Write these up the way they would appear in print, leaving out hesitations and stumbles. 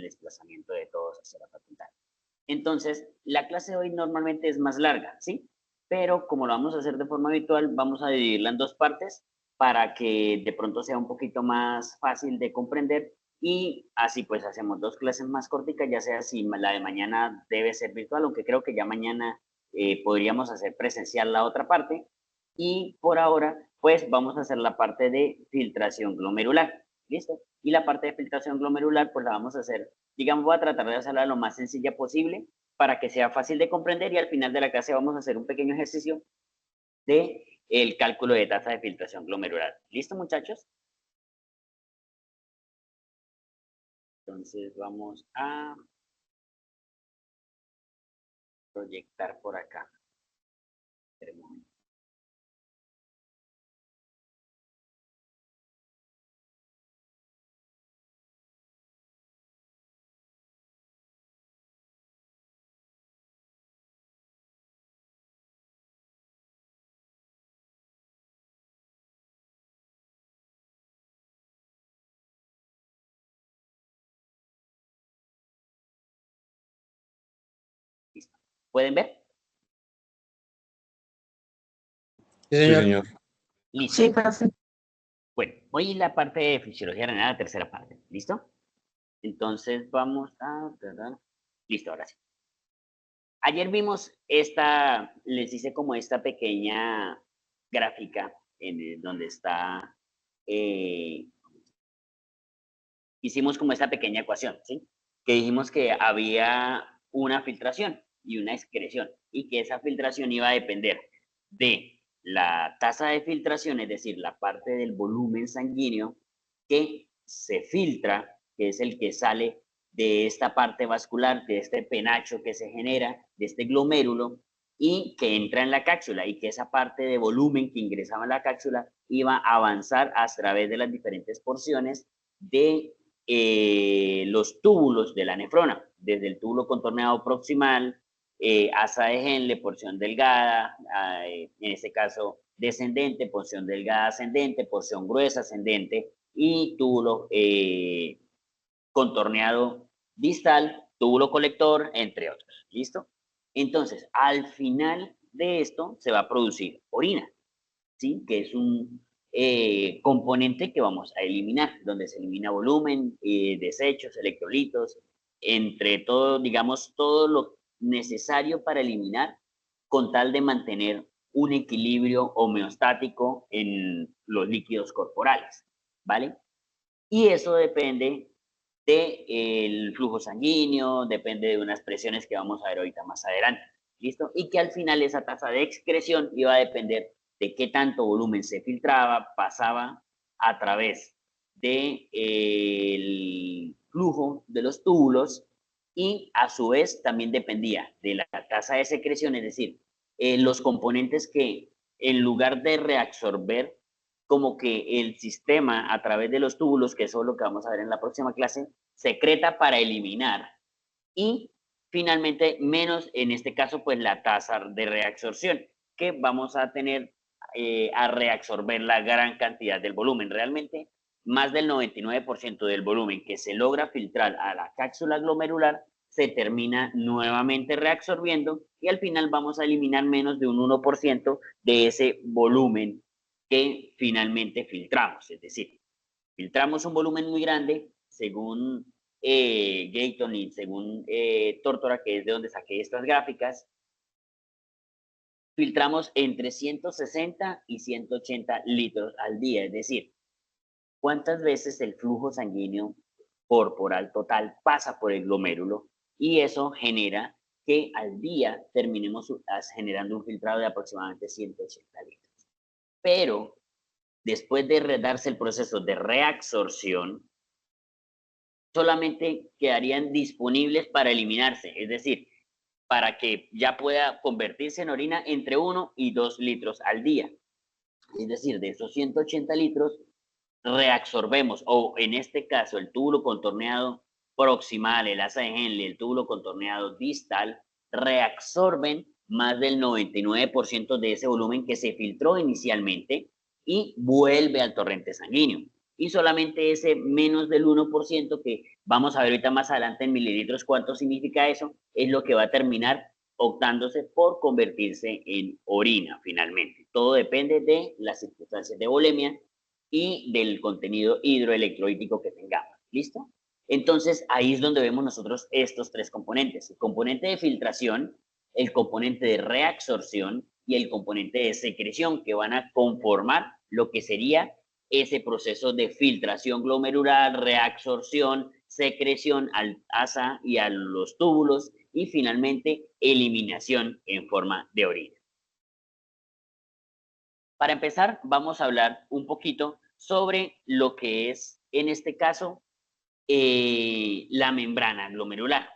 desplazamiento de todos hacia la facultad. Entonces, la clase de hoy normalmente es más larga, ¿sí? Pero como lo vamos a hacer de forma virtual, vamos a dividirla en dos partes para que de pronto sea un poquito más fácil de comprender y así pues hacemos dos clases más corticas, ya sea si la de mañana debe ser virtual, aunque creo que ya mañana podríamos hacer presencial la otra parte. Y por ahora, pues vamos a hacer la parte de filtración glomerular, ¿listo? Y la parte de filtración glomerular, pues la vamos a hacer, digamos, voy a tratar de hacerla lo más sencilla posible para que sea fácil de comprender y al final de la clase vamos a hacer un pequeño ejercicio de el cálculo de tasa de filtración glomerular. ¿Listo, muchachos? Entonces vamos a proyectar por acá. Espera un momento. Listo. ¿Pueden ver? Sí, señor. Listo. Sí, profe. Bueno, hoy la parte de fisiología renal, la tercera parte. ¿Listo? Entonces vamos a... Listo, ahora sí. Ayer vimos esta, les hice como esta pequeña gráfica en donde está, hicimos como esta pequeña ecuación, ¿sí? Que dijimos que había una filtración y una excreción y que esa filtración iba a depender de la tasa de filtración, es decir, la parte del volumen sanguíneo que se filtra, que es el que sale de esta parte vascular, de este penacho que se genera, de este glomérulo, y que entra en la cápsula, y que esa parte de volumen que ingresaba en la cápsula iba a avanzar a través de las diferentes porciones de los túbulos de la nefrona, desde el túbulo contorneado proximal, asa de Henle, porción delgada, en este caso descendente, porción delgada ascendente, porción gruesa ascendente, y túbulo contorneado distal, túbulo colector, entre otros. ¿Listo? Entonces, al final de esto se va a producir orina, ¿sí? Que es un componente que vamos a eliminar, donde se elimina volumen, desechos, electrolitos, entre todo, digamos, todo lo necesario para eliminar con tal de mantener un equilibrio homeostático en los líquidos corporales, ¿vale? Y eso depende del flujo sanguíneo, depende de unas presiones que vamos a ver ahorita más adelante, ¿listo? Y que al final esa tasa de excreción iba a depender de qué tanto volumen se filtraba, pasaba a través del flujo de los túbulos y a su vez también dependía de la tasa de secreción, es decir, los componentes que en lugar de reabsorber como que el sistema a través de los túbulos, que eso es lo que vamos a ver en la próxima clase, secreta para eliminar y finalmente menos, en este caso, pues la tasa de reabsorción, que vamos a tener a reabsorber la gran cantidad del volumen. Realmente, más del 99% del volumen que se logra filtrar a la cápsula glomerular se termina nuevamente reabsorbiendo y al final vamos a eliminar menos de un 1% de ese volumen que finalmente filtramos. Es decir, filtramos un volumen muy grande, según Gayton y según Tórtora, que es de donde saqué estas gráficas, filtramos entre 160 y 180 litros al día, es decir, cuántas veces el flujo sanguíneo corporal total pasa por el glomérulo y eso genera que al día terminemos generando un filtrado de aproximadamente 180 litros. Pero después de darse el proceso de reabsorción, solamente quedarían disponibles para eliminarse, es decir, para que ya pueda convertirse en orina entre 1 y 2 litros al día. Es decir, de esos 180 litros, reabsorbemos, o en este caso, el túbulo contorneado proximal, el asa de Henle, el túbulo contorneado distal, reabsorben más del 99% de ese volumen que se filtró inicialmente y vuelve al torrente sanguíneo. y solamente ese menos del 1%, que vamos a ver ahorita más adelante en mililitros cuánto significa eso, es lo que va a terminar optándose por convertirse en orina finalmente. Todo depende de las circunstancias de volemia y del contenido hidroelectrolítico que tengamos. ¿Listo? Entonces, ahí es donde vemos nosotros estos tres componentes: el componente de filtración, el componente de reabsorción y el componente de secreción, que van a conformar lo que sería ese proceso de filtración glomerular, reabsorción, secreción al asa y a los túbulos, y finalmente eliminación en forma de orina. Para empezar, vamos a hablar un poquito sobre lo que es, en este caso, la membrana glomerular.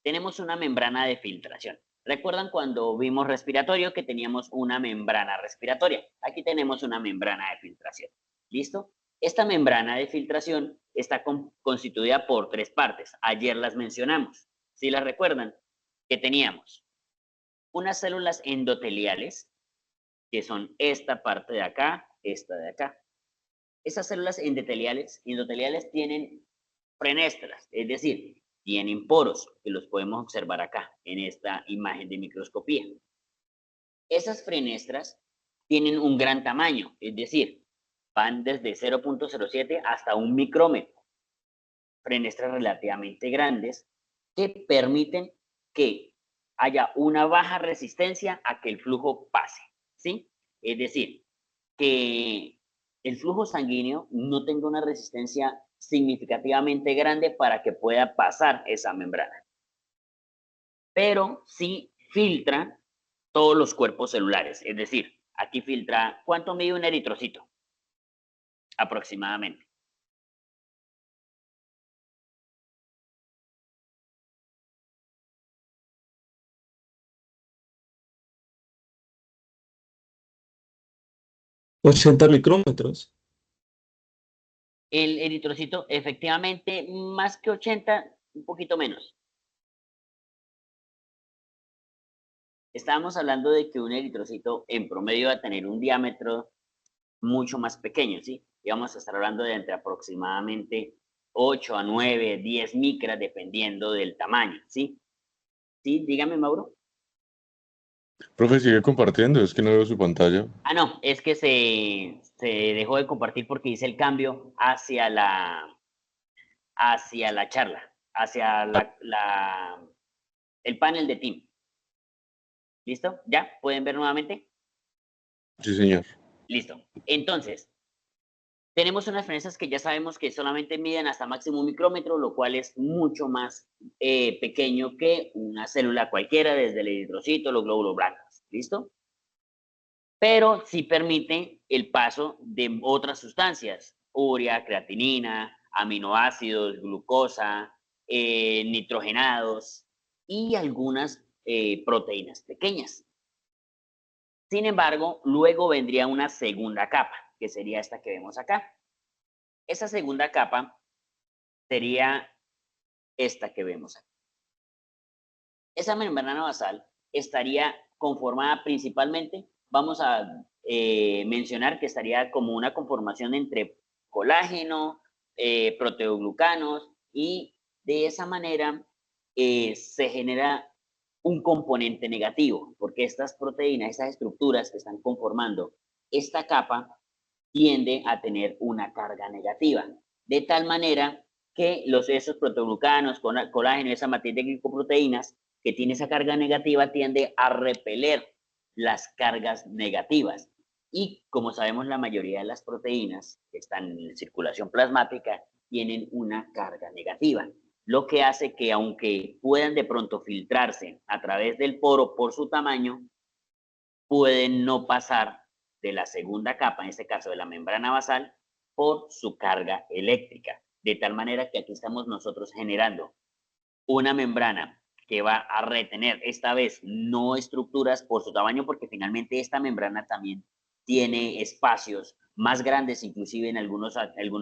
Tenemos una membrana de filtración. ¿Recuerdan cuando vimos respiratorio que teníamos una membrana respiratoria? Aquí tenemos una membrana de filtración. ¿Listo? Esta membrana de filtración está constituida por tres partes. Ayer las mencionamos. ¿Sí las recuerdan? Que teníamos unas células endoteliales, que son esta parte de acá, esta de acá. Esas células endoteliales tienen fenestras, es decir, tienen poros, que los podemos observar acá, en esta imagen de microscopía. Esas fenestras tienen un gran tamaño, es decir, van desde 0.07 hasta 1 micrómetro. Fenestras relativamente grandes que permiten que haya una baja resistencia a que el flujo pase, ¿sí? Es decir, que el flujo sanguíneo no tenga una resistencia significativamente grande para que pueda pasar esa membrana. Pero sí filtra todos los cuerpos celulares, es decir, aquí filtra, ¿cuánto mide un eritrocito? Aproximadamente. ¿80 micrómetros? El eritrocito, efectivamente, más que 80, un poquito menos. Estábamos hablando de que un eritrocito en promedio va a tener un diámetro mucho más pequeño, ¿sí? Y vamos a estar hablando de entre aproximadamente 8 a 9, 10 micras, dependiendo del tamaño, ¿sí? ¿Sí? Dígame, Mauro. Profe, sigue compartiendo, es que no veo su pantalla. Ah, no, es que se dejó de compartir porque hice el cambio hacia la charla, hacia el panel de Team. ¿Listo? ¿Ya? ¿Pueden ver nuevamente? Sí, señor. Listo. Entonces, tenemos unas fenestras que ya sabemos que solamente miden hasta máximo 1 micrómetro, lo cual es mucho más pequeño que una célula cualquiera, desde el eritrocito, los glóbulos blancos. ¿Listo? Pero sí permite el paso de otras sustancias: urea, creatinina, aminoácidos, glucosa, nitrogenados y algunas proteínas pequeñas. Sin embargo, luego vendría una segunda capa, que sería esta que vemos acá. Esa segunda capa sería esta que vemos aquí. Esa membrana basal estaría conformada principalmente, vamos a mencionar que estaría como una conformación entre colágeno, proteoglucanos, y de esa manera se genera un componente negativo, porque estas proteínas, estas estructuras que están conformando esta capa, tiende a tener una carga negativa, de tal manera que esos proteoglucanos, colágeno, esa matriz de glicoproteínas que tiene esa carga negativa, tiende a repeler las cargas negativas. Y como sabemos, la mayoría de las proteínas que están en circulación plasmática tienen una carga negativa, lo que hace que, aunque puedan de pronto filtrarse a través del poro por su tamaño, pueden no pasar de la segunda capa, en este caso de la membrana basal, por su carga eléctrica. De tal manera que aquí estamos nosotros generando una membrana que va a retener, esta vez, no estructuras por su tamaño, porque finalmente esta membrana también tiene espacios más grandes, inclusive en algunos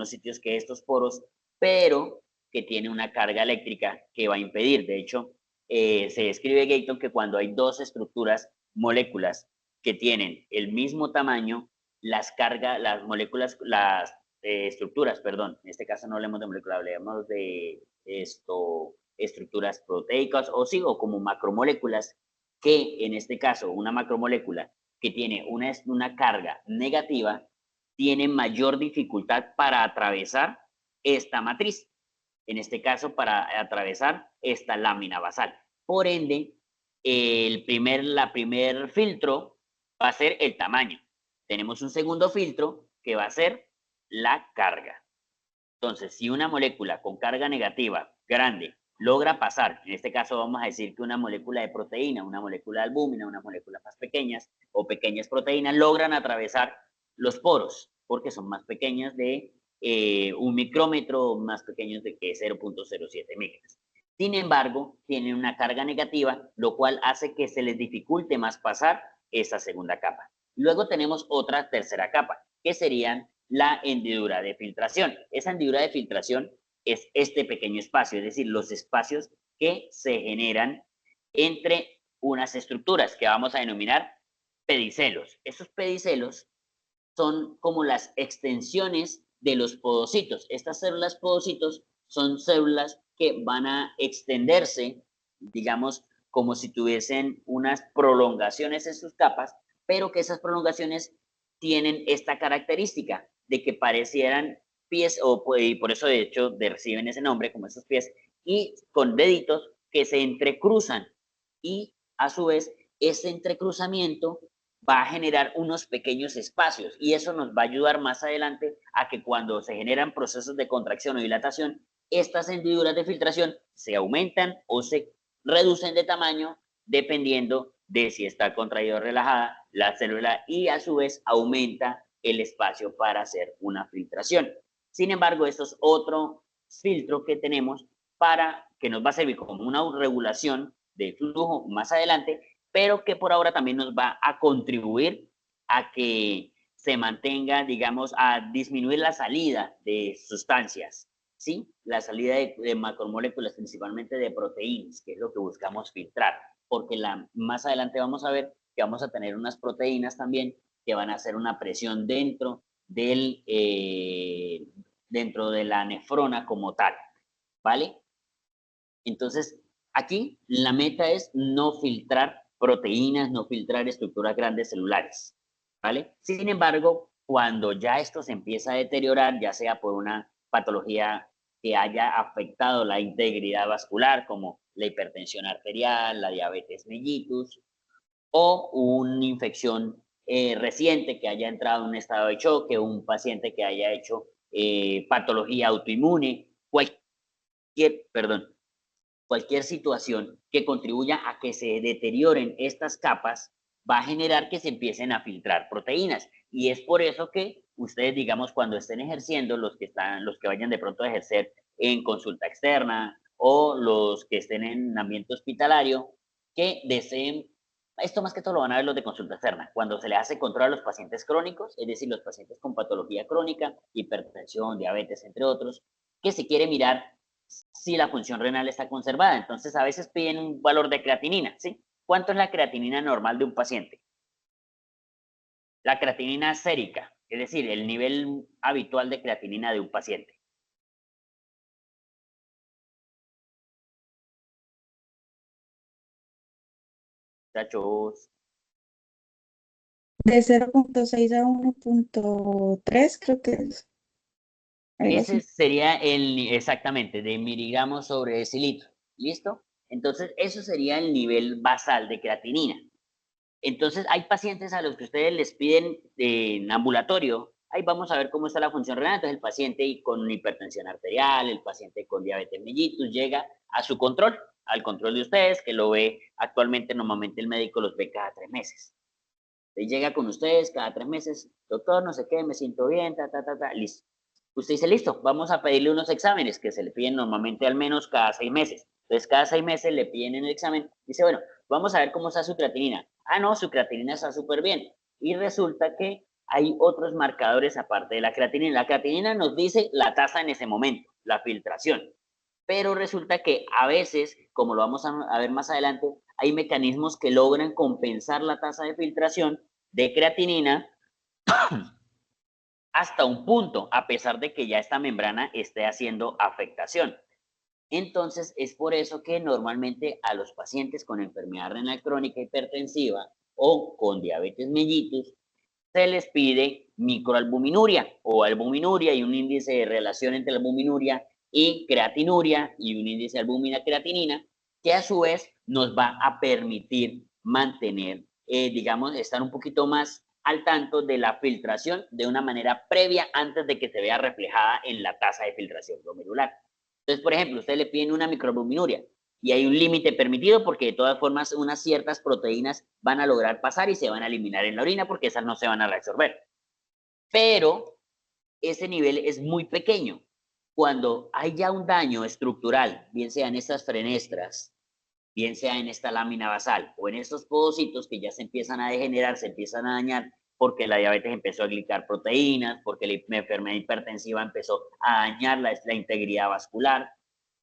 sitios, que estos poros, pero que tiene una carga eléctrica que va a impedir. De hecho, se describe, Gayton, que cuando hay dos estructuras, moléculas que tienen el mismo tamaño, las moléculas, estructuras, perdón, en este caso no hablemos de moléculas, hablemos de estructuras proteicas o sí, o como macromoléculas, que en este caso una macromolécula que tiene una carga negativa tiene mayor dificultad para atravesar esta matriz, en este caso para atravesar esta lámina basal. Por ende, la primer filtro va a ser el tamaño. Tenemos un segundo filtro que va a ser la carga. Entonces, si una molécula con carga negativa grande logra pasar, en este caso vamos a decir que una molécula de proteína, una molécula de albúmina, unas moléculas más pequeñas o pequeñas proteínas logran atravesar los poros, porque son más pequeñas de 1 micrómetro, más pequeños de que 0.07 micras. Sin embargo, tienen una carga negativa, lo cual hace que se les dificulte más pasar esa segunda capa. Luego tenemos otra tercera capa, que serían la hendidura de filtración. Esa hendidura de filtración es este pequeño espacio, es decir, los espacios que se generan entre unas estructuras que vamos a denominar pedicelos. Esos pedicelos son como las extensiones de los podocitos. Estas células podocitos son células que van a extenderse, digamos, como si tuviesen unas prolongaciones en sus capas, pero que esas prolongaciones tienen esta característica de que parecieran pies, y por eso de hecho reciben ese nombre como esos pies, y con deditos que se entrecruzan, y a su vez ese entrecruzamiento va a generar unos pequeños espacios, y eso nos va a ayudar más adelante a que cuando se generan procesos de contracción o dilatación, estas hendiduras de filtración se aumentan o se reducen de tamaño dependiendo de si está contraída o relajada la célula, y a su vez aumenta el espacio para hacer una filtración. Sin embargo, esto es otro filtro que tenemos para que nos va a servir como una regulación de flujo más adelante, pero que por ahora también nos va a contribuir a que se mantenga, digamos, a disminuir la salida de sustancias, ¿sí? La salida de macromoléculas, principalmente de proteínas, que es lo que buscamos filtrar, porque más adelante vamos a ver que vamos a tener unas proteínas también que van a hacer una presión dentro dentro de la nefrona como tal, ¿vale? Entonces, aquí la meta es no filtrar proteínas, no filtrar estructuras grandes celulares, ¿vale? Sin embargo, cuando ya esto se empieza a deteriorar, ya sea por una patología que haya afectado la integridad vascular, como la hipertensión arterial, la diabetes mellitus, o una infección reciente que haya entrado en un estado de choque, un paciente que haya hecho patología autoinmune, cualquier situación que contribuya a que se deterioren estas capas va a generar que se empiecen a filtrar proteínas. Y es por eso que ustedes, digamos, cuando estén ejerciendo, los que vayan de pronto a ejercer en consulta externa o los que estén en ambiente hospitalario, que deseen, esto más que todo lo van a ver los de consulta externa, cuando se le hace control a los pacientes crónicos, es decir, los pacientes con patología crónica, hipertensión, diabetes, entre otros, que se quiere mirar si la función renal está conservada. Entonces, a veces piden un valor de creatinina, ¿sí? ¿Cuánto es la creatinina normal de un paciente? La creatinina sérica, es decir, el nivel habitual de creatinina de un paciente. Muchachos. De 0.6 a 1.3 creo que es. Ese sería exactamente, de miligramos sobre decilitro. ¿Listo? Entonces, eso sería el nivel basal de creatinina. Entonces, hay pacientes a los que ustedes les piden en ambulatorio, ahí vamos a ver cómo está la función renal. Entonces, el paciente con hipertensión arterial, el paciente con diabetes mellitus, llega a su control, al control de ustedes, que lo ve actualmente, normalmente el médico los ve cada 3 meses. Entonces, llega con ustedes cada 3 meses, doctor, no sé qué, me siento bien, listo. Usted dice, listo, vamos a pedirle unos exámenes que se le piden normalmente al menos cada 6 meses. Entonces, cada 6 meses le piden el examen. Dice, bueno, vamos a ver cómo está su creatinina. Ah, no, su creatinina está súper bien. Y resulta que hay otros marcadores aparte de la creatinina. La creatinina nos dice la tasa en ese momento, la filtración. Pero resulta que a veces, como lo vamos a ver más adelante, hay mecanismos que logran compensar la tasa de filtración de creatinina hasta un punto, a pesar de que ya esta membrana esté haciendo afectación. Entonces, es por eso que normalmente a los pacientes con enfermedad renal crónica hipertensiva o con diabetes mellitus se les pide microalbuminuria o albuminuria y un índice de relación entre albuminuria y creatinuria y un índice de albúmina creatinina que a su vez nos va a permitir mantener, digamos, estar un poquito más al tanto de la filtración de una manera previa antes de que se vea reflejada en la tasa de filtración glomerular. Entonces, por ejemplo, usted le piden una microalbuminuria y hay un límite permitido porque de todas formas unas ciertas proteínas van a lograr pasar y se van a eliminar en la orina porque esas no se van a reabsorber. Pero ese nivel es muy pequeño. Cuando hay ya un daño estructural, bien sea en estas fenestras, bien sea en esta lámina basal o en estos podocitos que ya se empiezan a degenerar, se empiezan a dañar porque la diabetes empezó a glicar proteínas, porque la enfermedad hipertensiva empezó a dañar la integridad vascular,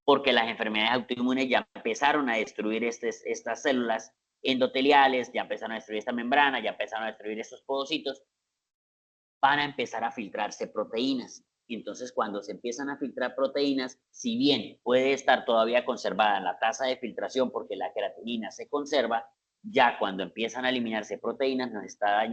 porque las enfermedades autoinmunes ya empezaron a destruir estas células endoteliales, ya empezaron a destruir esta membrana, ya empezaron a destruir estos podocitos, van a empezar a filtrarse proteínas. Y entonces cuando se empiezan a filtrar proteínas, si bien puede estar todavía conservada la tasa de filtración porque la creatinina se conserva, ya cuando empiezan a eliminarse proteínas nos está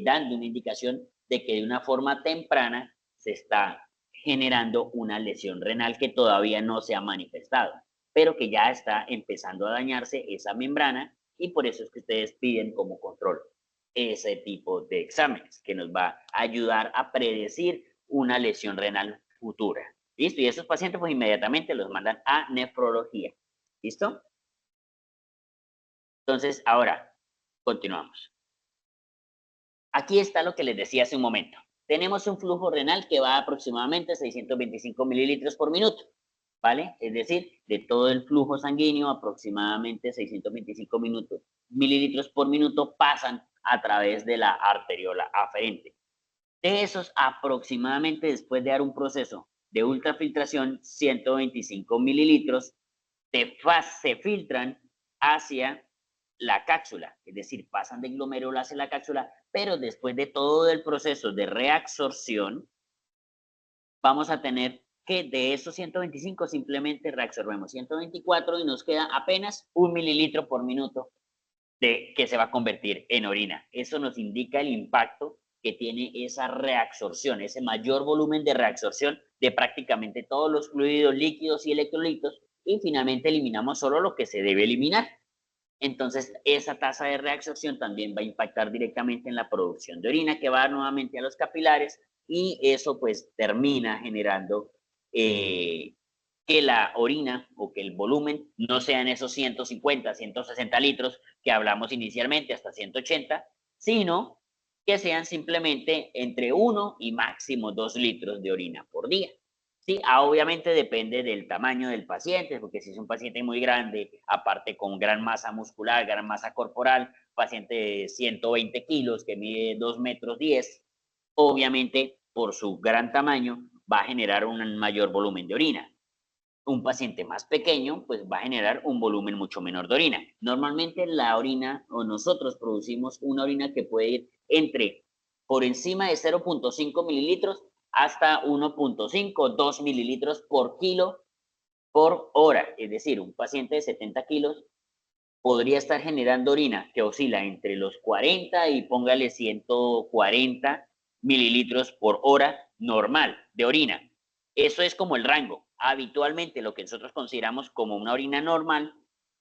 dando una indicación de que de una forma temprana se está generando una lesión renal que todavía no se ha manifestado, pero que ya está empezando a dañarse esa membrana y por eso es que ustedes piden como control ese tipo de exámenes que nos va a ayudar a predecir una lesión renal futura. ¿Listo? Y esos pacientes pues inmediatamente los mandan a nefrología. ¿Listo? Entonces, ahora, continuamos. Aquí está lo que les decía hace un momento. Tenemos un flujo renal que va a aproximadamente 625 mililitros por minuto, ¿vale? Es decir, de todo el flujo sanguíneo, aproximadamente 625 mililitros por minuto pasan a través de la arteriola aferente. De esos, aproximadamente después de dar un proceso de ultrafiltración, 125 mililitros se filtran hacia la cápsula, es decir, pasan de glomérulo hacia la cápsula, pero después de todo el proceso de reabsorción, vamos a tener que de esos 125 simplemente reabsorbemos 124 y nos queda apenas 1 mililitro por minuto de que se va a convertir en orina. Eso nos indica el impacto que tiene esa reabsorción, ese mayor volumen de reabsorción de prácticamente todos los fluidos líquidos y electrolitos y finalmente eliminamos solo lo que se debe eliminar. Entonces, esa tasa de reabsorción también va a impactar directamente en la producción de orina que va nuevamente a los capilares y eso pues termina generando que la orina o que el volumen no sean esos 150, 160 litros que hablamos inicialmente, hasta 180, sino que sean simplemente entre 1 y máximo 2 litros de orina por día. Sí, obviamente depende del tamaño del paciente, porque si es un paciente muy grande, aparte con gran masa muscular, gran masa corporal, paciente de 120 kilos que mide 2 metros 10, obviamente por su gran tamaño va a generar un mayor volumen de orina. Un paciente más pequeño, pues va a generar un volumen mucho menor de orina. Normalmente la orina, o nosotros producimos una orina que puede ir entre por encima de 0.5 mililitros hasta 1.5, 2 mililitros por kilo por hora. Es decir, un paciente de 70 kilos podría estar generando orina que oscila entre los 40 y póngale 140 mililitros por hora normal de orina. Eso es como el rango. Habitualmente lo que nosotros consideramos como una orina normal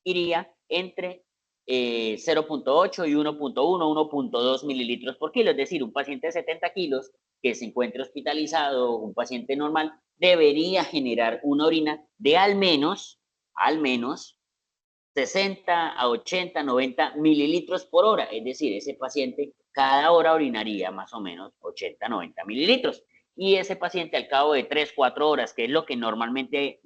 iría entre 0.8 y 1.1, 1.2 mililitros por kilo. Es decir, un paciente de 70 kilos que se encuentre hospitalizado, un paciente normal, debería generar una orina de al menos 60 a 80, 90 mililitros por hora. Es decir, ese paciente cada hora orinaría más o menos 80, 90 mililitros. Y ese paciente al cabo de 3, 4 horas, que es lo que normalmente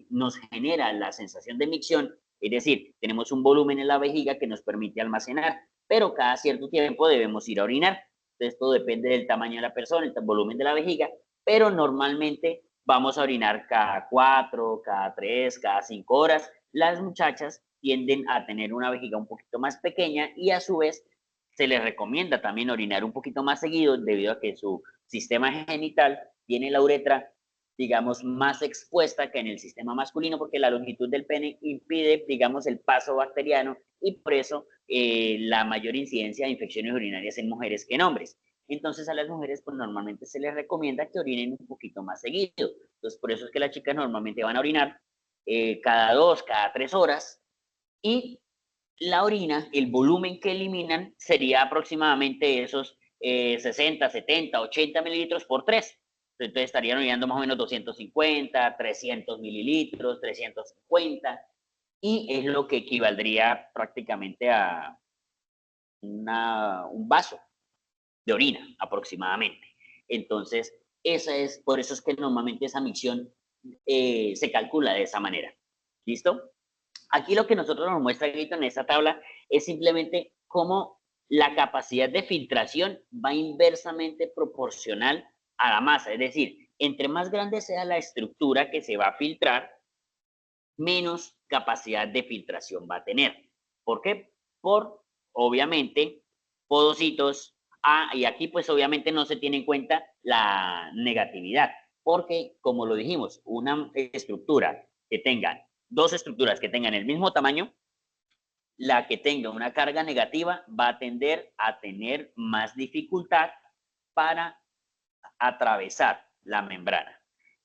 nos genera la sensación de micción, es decir, tenemos un volumen en la vejiga que nos permite almacenar, pero cada cierto tiempo debemos ir a orinar. Entonces, todo depende del tamaño de la persona, el volumen de la vejiga, pero normalmente vamos a orinar cada 4, cada 3, cada 5 horas. Las muchachas tienden a tener una vejiga un poquito más pequeña y a su vez se les recomienda también orinar un poquito más seguido debido a que su sistema genital tiene la uretra, digamos, más expuesta que en el sistema masculino, porque la longitud del pene impide, digamos, el paso bacteriano y por eso la mayor incidencia de infecciones urinarias en mujeres que en hombres. Entonces a las mujeres pues normalmente se les recomienda que orinen un poquito más seguido. Entonces por eso es que las chicas normalmente van a orinar cada 2, cada 3 horas y la orina, el volumen que eliminan sería aproximadamente esos 60, 70, 80 mililitros por 3. Entonces estarían orinando más o menos 250, 300 mililitros, 350, y es lo que equivaldría prácticamente a un vaso de orina aproximadamente. Entonces, por eso es que normalmente esa micción se calcula de esa manera. ¿Listo? Aquí lo que nosotros nos muestra Gator en esta tabla es simplemente cómo la capacidad de filtración va inversamente proporcional a la masa. Es decir, entre más grande sea la estructura que se va a filtrar, menos capacidad de filtración va a tener. ¿Por qué? Por, obviamente, podocitos. Y aquí pues obviamente no se tiene en cuenta la negatividad, porque como lo dijimos, una estructura que tenga, dos estructuras que tengan el mismo tamaño, la que tenga una carga negativa va a tender a tener más dificultad para atravesar la membrana.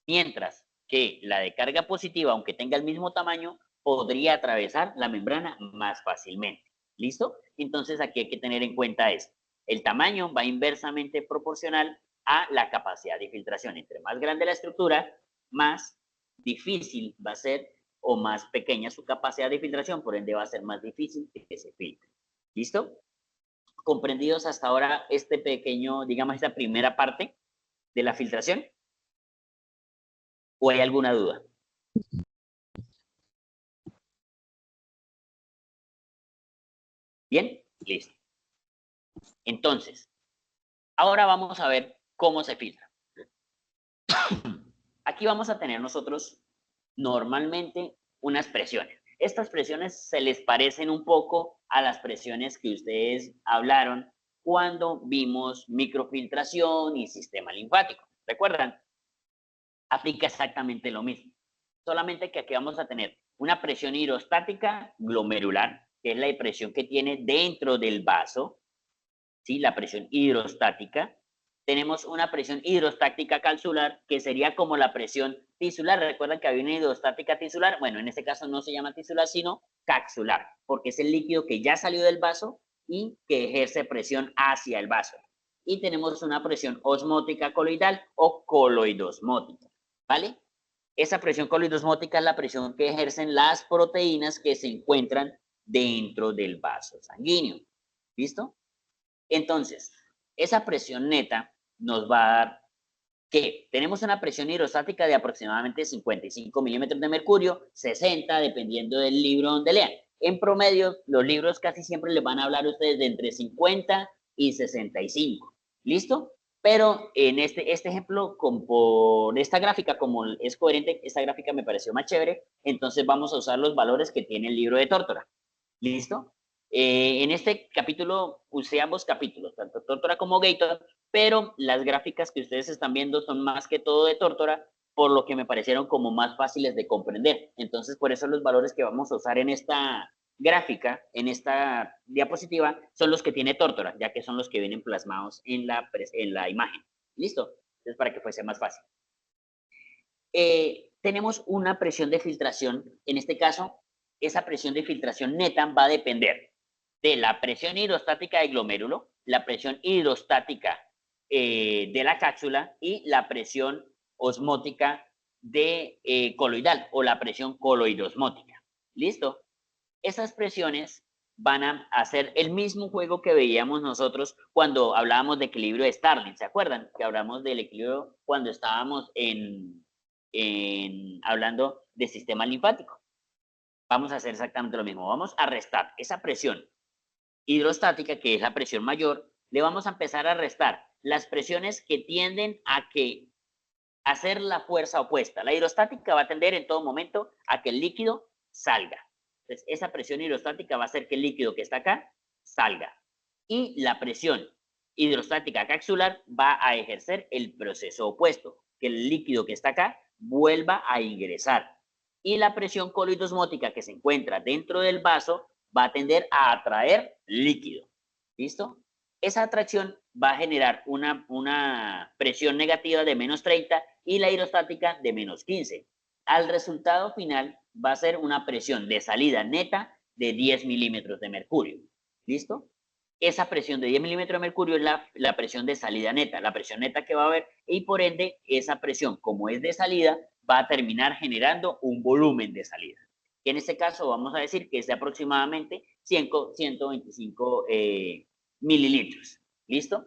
Mientras que la de carga positiva, aunque tenga el mismo tamaño, podría atravesar la membrana más fácilmente. ¿Listo? Entonces aquí hay que tener en cuenta esto. El tamaño va inversamente proporcional a la capacidad de filtración. Entre más grande la estructura, más difícil va a ser o más pequeña su capacidad de filtración, por ende va a ser más difícil que se filtre. ¿Listo? ¿Comprendidos hasta ahora este pequeño, digamos, esta primera parte de la filtración? ¿O hay alguna duda? ¿Bien? Listo. Entonces, ahora vamos a ver cómo se filtra. Aquí vamos a tener nosotros normalmente unas presiones. Estas presiones se les parecen un poco a las presiones que ustedes hablaron cuando vimos microfiltración y sistema linfático. ¿Recuerdan? Aplica exactamente lo mismo. Solamente que aquí vamos a tener una presión hidrostática glomerular, que es la presión que tiene dentro del vaso, ¿sí? La presión hidrostática. Tenemos una presión hidrostática calcular, que sería como la presión tisular. Recuerdan que había una hidrostática tisular. Bueno, en este caso no se llama tisular, sino capsular, porque es el líquido que ya salió del vaso y que ejerce presión hacia el vaso. Y tenemos una presión osmótica coloidal o coloidosmótica, ¿vale? Esa presión coloidosmótica es la presión que ejercen las proteínas que se encuentran dentro del vaso sanguíneo. ¿Listo? Entonces, esa presión neta nos va a dar que tenemos una presión hidrostática de aproximadamente 55 milímetros de mercurio, 60 dependiendo del libro donde lean. En promedio, los libros casi siempre les van a hablar a ustedes de entre 50 y 65. ¿Listo? Pero en este ejemplo, por esta gráfica, como es coherente, esta gráfica me pareció más chévere, entonces vamos a usar los valores que tiene el libro de Tórtora. ¿Listo? En este capítulo usé ambos capítulos, tanto Tórtora como Gator, pero las gráficas que ustedes están viendo son más que todo de Tórtora, por lo que me parecieron como más fáciles de comprender. Entonces, por eso los valores que vamos a usar en esta gráfica, en esta diapositiva, son los que tiene Tórtora, ya que son los que vienen plasmados en la imagen. ¿Listo? Entonces, para que fuese más fácil. Tenemos una presión de filtración. En este caso, esa presión de filtración neta va a depender de la presión hidrostática del glomérulo, la presión hidrostática de la cápsula y la presión osmótica de coloidal o la presión coloidosmótica. ¿Listo? Esas presiones van a hacer el mismo juego que veíamos nosotros cuando hablábamos de equilibrio de Starling. ¿Se acuerdan? Que hablamos del equilibrio cuando estábamos hablando de sistema linfático. Vamos a hacer exactamente lo mismo. Vamos a restar esa presión hidrostática, que es la presión mayor, le vamos a empezar a restar las presiones que tienden a hacer la fuerza opuesta. La hidrostática va a tender en todo momento a que el líquido salga. Entonces, esa presión hidrostática va a hacer que el líquido que está acá salga. Y la presión hidrostática capsular va a ejercer el proceso opuesto, que el líquido que está acá vuelva a ingresar. Y la presión coloidosmótica que se encuentra dentro del vaso va a tender a atraer líquido. ¿Listo? Esa atracción va a generar una presión negativa de menos 30 y la hidrostática de menos 15. Al resultado final va a ser una presión de salida neta de 10 milímetros de mercurio. ¿Listo? Esa presión de 10 milímetros de mercurio es la presión de salida neta, la presión neta que va a haber, y por ende esa presión, como es de salida, va a terminar generando un volumen de salida. Que en este caso vamos a decir que es de aproximadamente 125 mililitros. ¿Listo?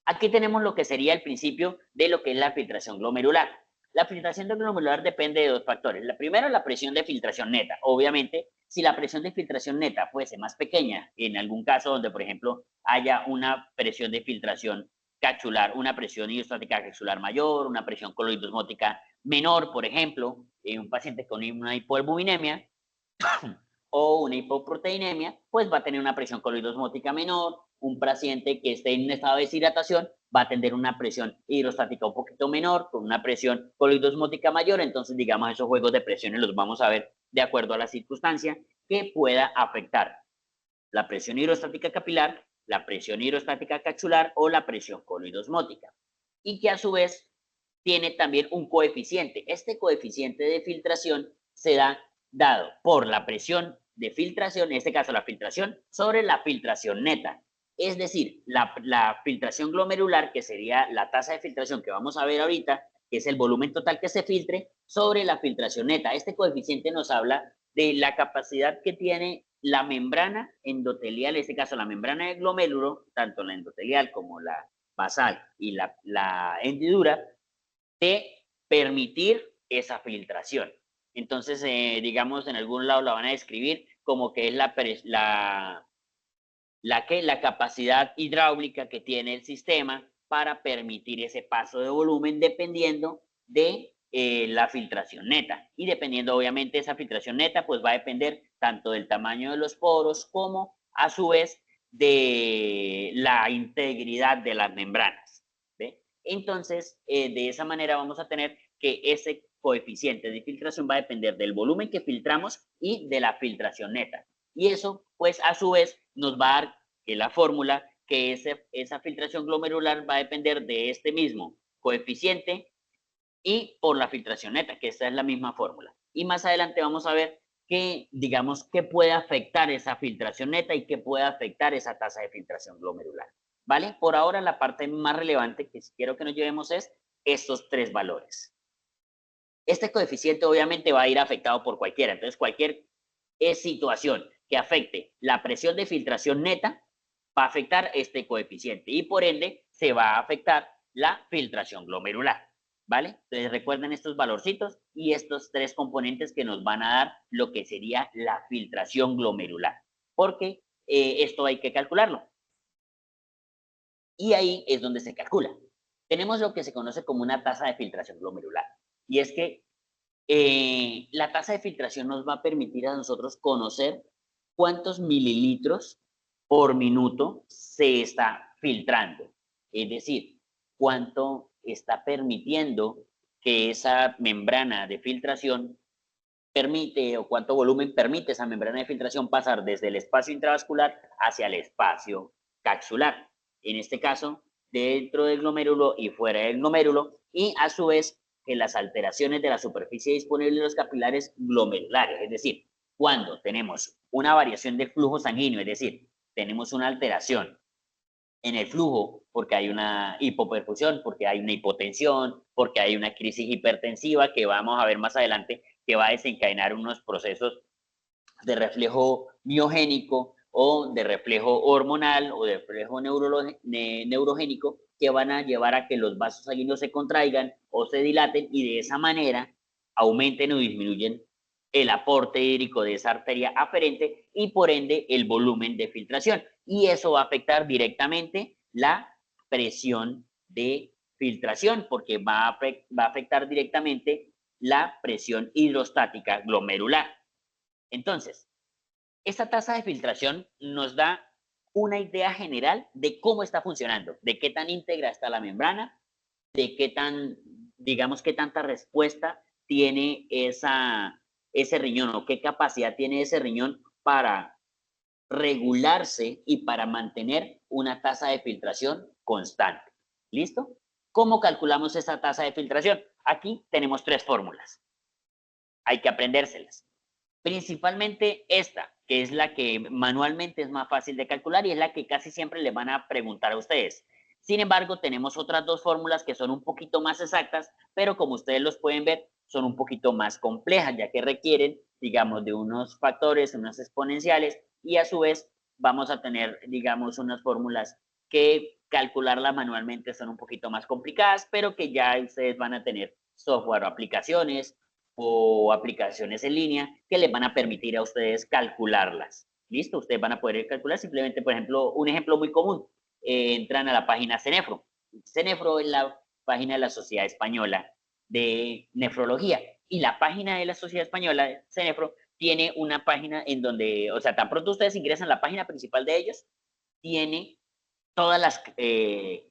Aquí tenemos lo que sería el principio de lo que es la filtración glomerular. La filtración glomerular depende de dos factores. La primera, la presión de filtración neta. Obviamente, si la presión de filtración neta fuese más pequeña, en algún caso donde, por ejemplo, haya una presión de filtración capsular, una presión hidrostática capsular mayor, una presión coloidosmótica menor, por ejemplo, en un paciente con una hipoalbuminemia o una hipoproteinemia, pues va a tener una presión coloidosmótica menor. Un paciente que esté en un estado de deshidratación va a tener una presión hidrostática un poquito menor, con una presión coloidosmótica mayor. Entonces, digamos, esos juegos de presiones los vamos a ver de acuerdo a la circunstancia que pueda afectar la presión hidrostática capilar, la presión hidrostática capsular o la presión coloidosmótica. Y que a su vez tiene también un coeficiente. Este coeficiente de filtración será dado por la presión de filtración, en este caso la filtración, sobre la filtración neta. Es decir, la filtración glomerular, que sería la tasa de filtración que vamos a ver ahorita, que es el volumen total que se filtre, sobre la filtración neta. Este coeficiente nos habla de la capacidad que tiene la membrana endotelial, en este caso la membrana del glomérulo, tanto la endotelial como la basal y la hendidura, de permitir esa filtración. Entonces, digamos, en algún lado la van a describir como que es la capacidad hidráulica que tiene el sistema para permitir ese paso de volumen dependiendo de la filtración neta. Y dependiendo, obviamente, esa filtración neta, pues va a depender tanto del tamaño de los poros como, a su vez, de la integridad de las membranas. ¿Ve? Entonces, de esa manera vamos a tener que ese coeficiente de filtración va a depender del volumen que filtramos y de la filtración neta. Y eso, pues, a su vez, nos va a dar que la fórmula, que esa filtración glomerular va a depender de este mismo coeficiente y por la filtración neta, que esa es la misma fórmula. Y más adelante vamos a ver que, digamos, qué puede afectar esa filtración neta y qué puede afectar esa tasa de filtración glomerular. ¿Vale? Por ahora, la parte más relevante que quiero que nos llevemos es estos tres valores. Este coeficiente obviamente va a ir afectado por cualquiera. Entonces, cualquier situación que afecte la presión de filtración neta va a afectar este coeficiente y por ende se va a afectar la filtración glomerular. ¿Vale? Entonces recuerden estos valorcitos y estos tres componentes que nos van a dar lo que sería la filtración glomerular. Porque esto hay que calcularlo. Y ahí es donde se calcula. Tenemos lo que se conoce como una tasa de filtración glomerular. Y es que la tasa de filtración nos va a permitir a nosotros conocer cuántos mililitros por minuto se está filtrando. Es decir, cuánto está permitiendo que esa membrana de filtración permite o cuánto volumen permite esa membrana de filtración pasar desde el espacio intravascular hacia el espacio capsular. En este caso, dentro del glomérulo y fuera del glomérulo, y a su vez que las alteraciones de la superficie disponible de los capilares glomerulares, es decir, cuando tenemos una variación del flujo sanguíneo, es decir, tenemos una alteración en el flujo porque hay una hipoperfusión, porque hay una hipotensión, porque hay una crisis hipertensiva que vamos a ver más adelante, que va a desencadenar unos procesos de reflejo miogénico o de reflejo hormonal o de reflejo neurogénico que van a llevar a que los vasos sanguíneos se contraigan o se dilaten y de esa manera aumenten o disminuyen el aporte hídrico de esa arteria aferente y por ende el volumen de filtración. Y eso va a afectar directamente la presión de filtración porque va a afectar directamente la presión hidrostática glomerular. Entonces, esta tasa de filtración nos da una idea general de cómo está funcionando, de qué tan íntegra está la membrana, de qué tan, digamos, qué tanta respuesta tiene ese riñón o qué capacidad tiene ese riñón para regularse y para mantener una tasa de filtración constante. ¿Listo? ¿Cómo calculamos esa tasa de filtración? Aquí tenemos 3 fórmulas. Hay que aprendérselas. Principalmente esta, que es la que manualmente es más fácil de calcular y es la que casi siempre le van a preguntar a ustedes. Sin embargo, tenemos otras 2 fórmulas que son un poquito más exactas, pero como ustedes los pueden ver, son un poquito más complejas, ya que requieren, digamos, de unos factores, unas exponenciales, y a su vez vamos a tener, digamos, unas fórmulas que calcularlas manualmente son un poquito más complicadas, pero que ya ustedes van a tener software o aplicaciones o aplicaciones en línea que les van a permitir a ustedes calcularlas. ¿Listo? Ustedes van a poder calcular simplemente, por ejemplo, un ejemplo muy común. Entran a la página Cenefro. Cenefro es la página de la Sociedad Española de Nefrología. Y la página de la Sociedad Española de Cenefro tiene una página en donde, o sea, tan pronto ustedes ingresan a la página principal de ellos, tiene todas las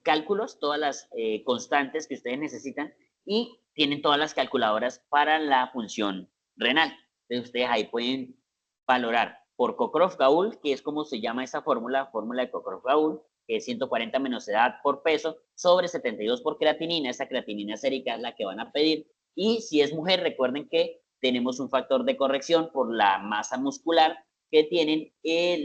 cálculos, todas las constantes que ustedes necesitan y tienen todas las calculadoras para la función renal. Entonces ustedes ahí pueden valorar por Cockcroft-Gaul, que es como se llama esa fórmula de Cockcroft-Gaul, que es 140 menos edad por peso, sobre 72 por creatinina. Esa creatinina sérica es la que van a pedir. Y si es mujer, recuerden que tenemos un factor de corrección por la masa muscular que tienen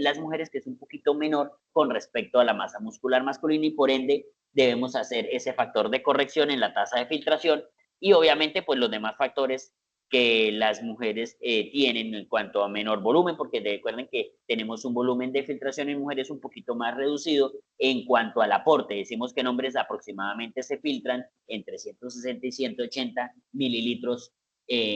las mujeres, que es un poquito menor con respecto a la masa muscular masculina, y por ende debemos hacer ese factor de corrección en la tasa de filtración y obviamente pues los demás factores que las mujeres tienen en cuanto a menor volumen, porque recuerden que tenemos un volumen de filtración en mujeres un poquito más reducido en cuanto al aporte. Decimos que en hombres aproximadamente se filtran entre 160 y 180 mililitros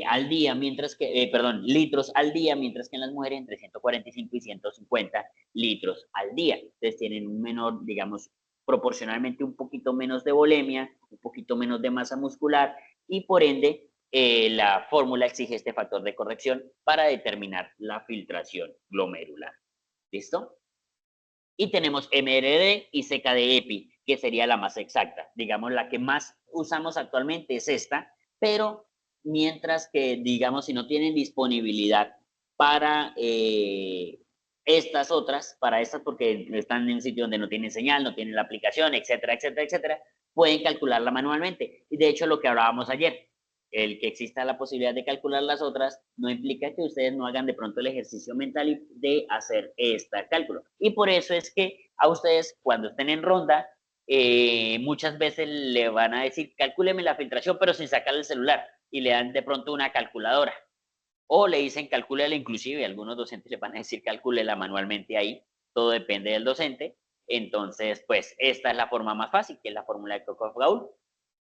al día, mientras que, perdón, litros al día, mientras que en las mujeres entre 145 y 150 litros al día. Entonces tienen un menor, digamos, proporcionalmente un poquito menos de volemia, un poquito menos de masa muscular y por ende la fórmula exige este factor de corrección para determinar la filtración glomerular. ¿Listo? Y tenemos MRD y CKD-EPI, que sería la más exacta. Digamos, la que más usamos actualmente es esta, pero mientras que, digamos, si no tienen disponibilidad para estas otras, para estas porque están en un sitio donde no tienen señal, no tienen la aplicación, etcétera, etcétera, etcétera, pueden calcularla manualmente. Y de hecho, lo que hablábamos ayer, el que exista la posibilidad de calcular las otras no implica que ustedes no hagan de pronto el ejercicio mental de hacer este cálculo. Y por eso es que a ustedes, cuando estén en ronda, muchas veces le van a decir, calcúleme la filtración, pero sin sacar el celular, y le dan de pronto una calculadora. O le dicen, calcúlela, inclusive algunos docentes le van a decir, calcúlela manualmente ahí, todo depende del docente. Entonces, pues, esta es la forma más fácil, que es la fórmula de Cockcroft-Gaul.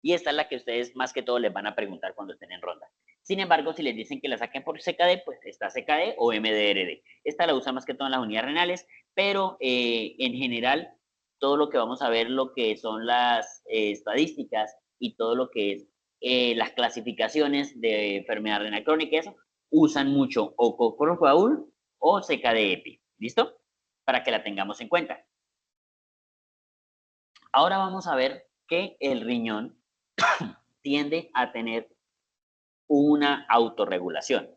Y esta es la que ustedes más que todo les van a preguntar cuando estén en ronda. Sin embargo, si les dicen que la saquen por CKD, pues está CKD o MDRD. Esta la usa más que todo en las unidades renales, pero en general, todo lo que vamos a ver, lo que son las estadísticas y todo lo que es las clasificaciones de enfermedad renal crónica, eso, usan mucho o Cockcroft-Gaul o CKD-EPI. ¿Listo? Para que la tengamos en cuenta. Ahora vamos a ver que el riñón tiende a tener una autorregulación.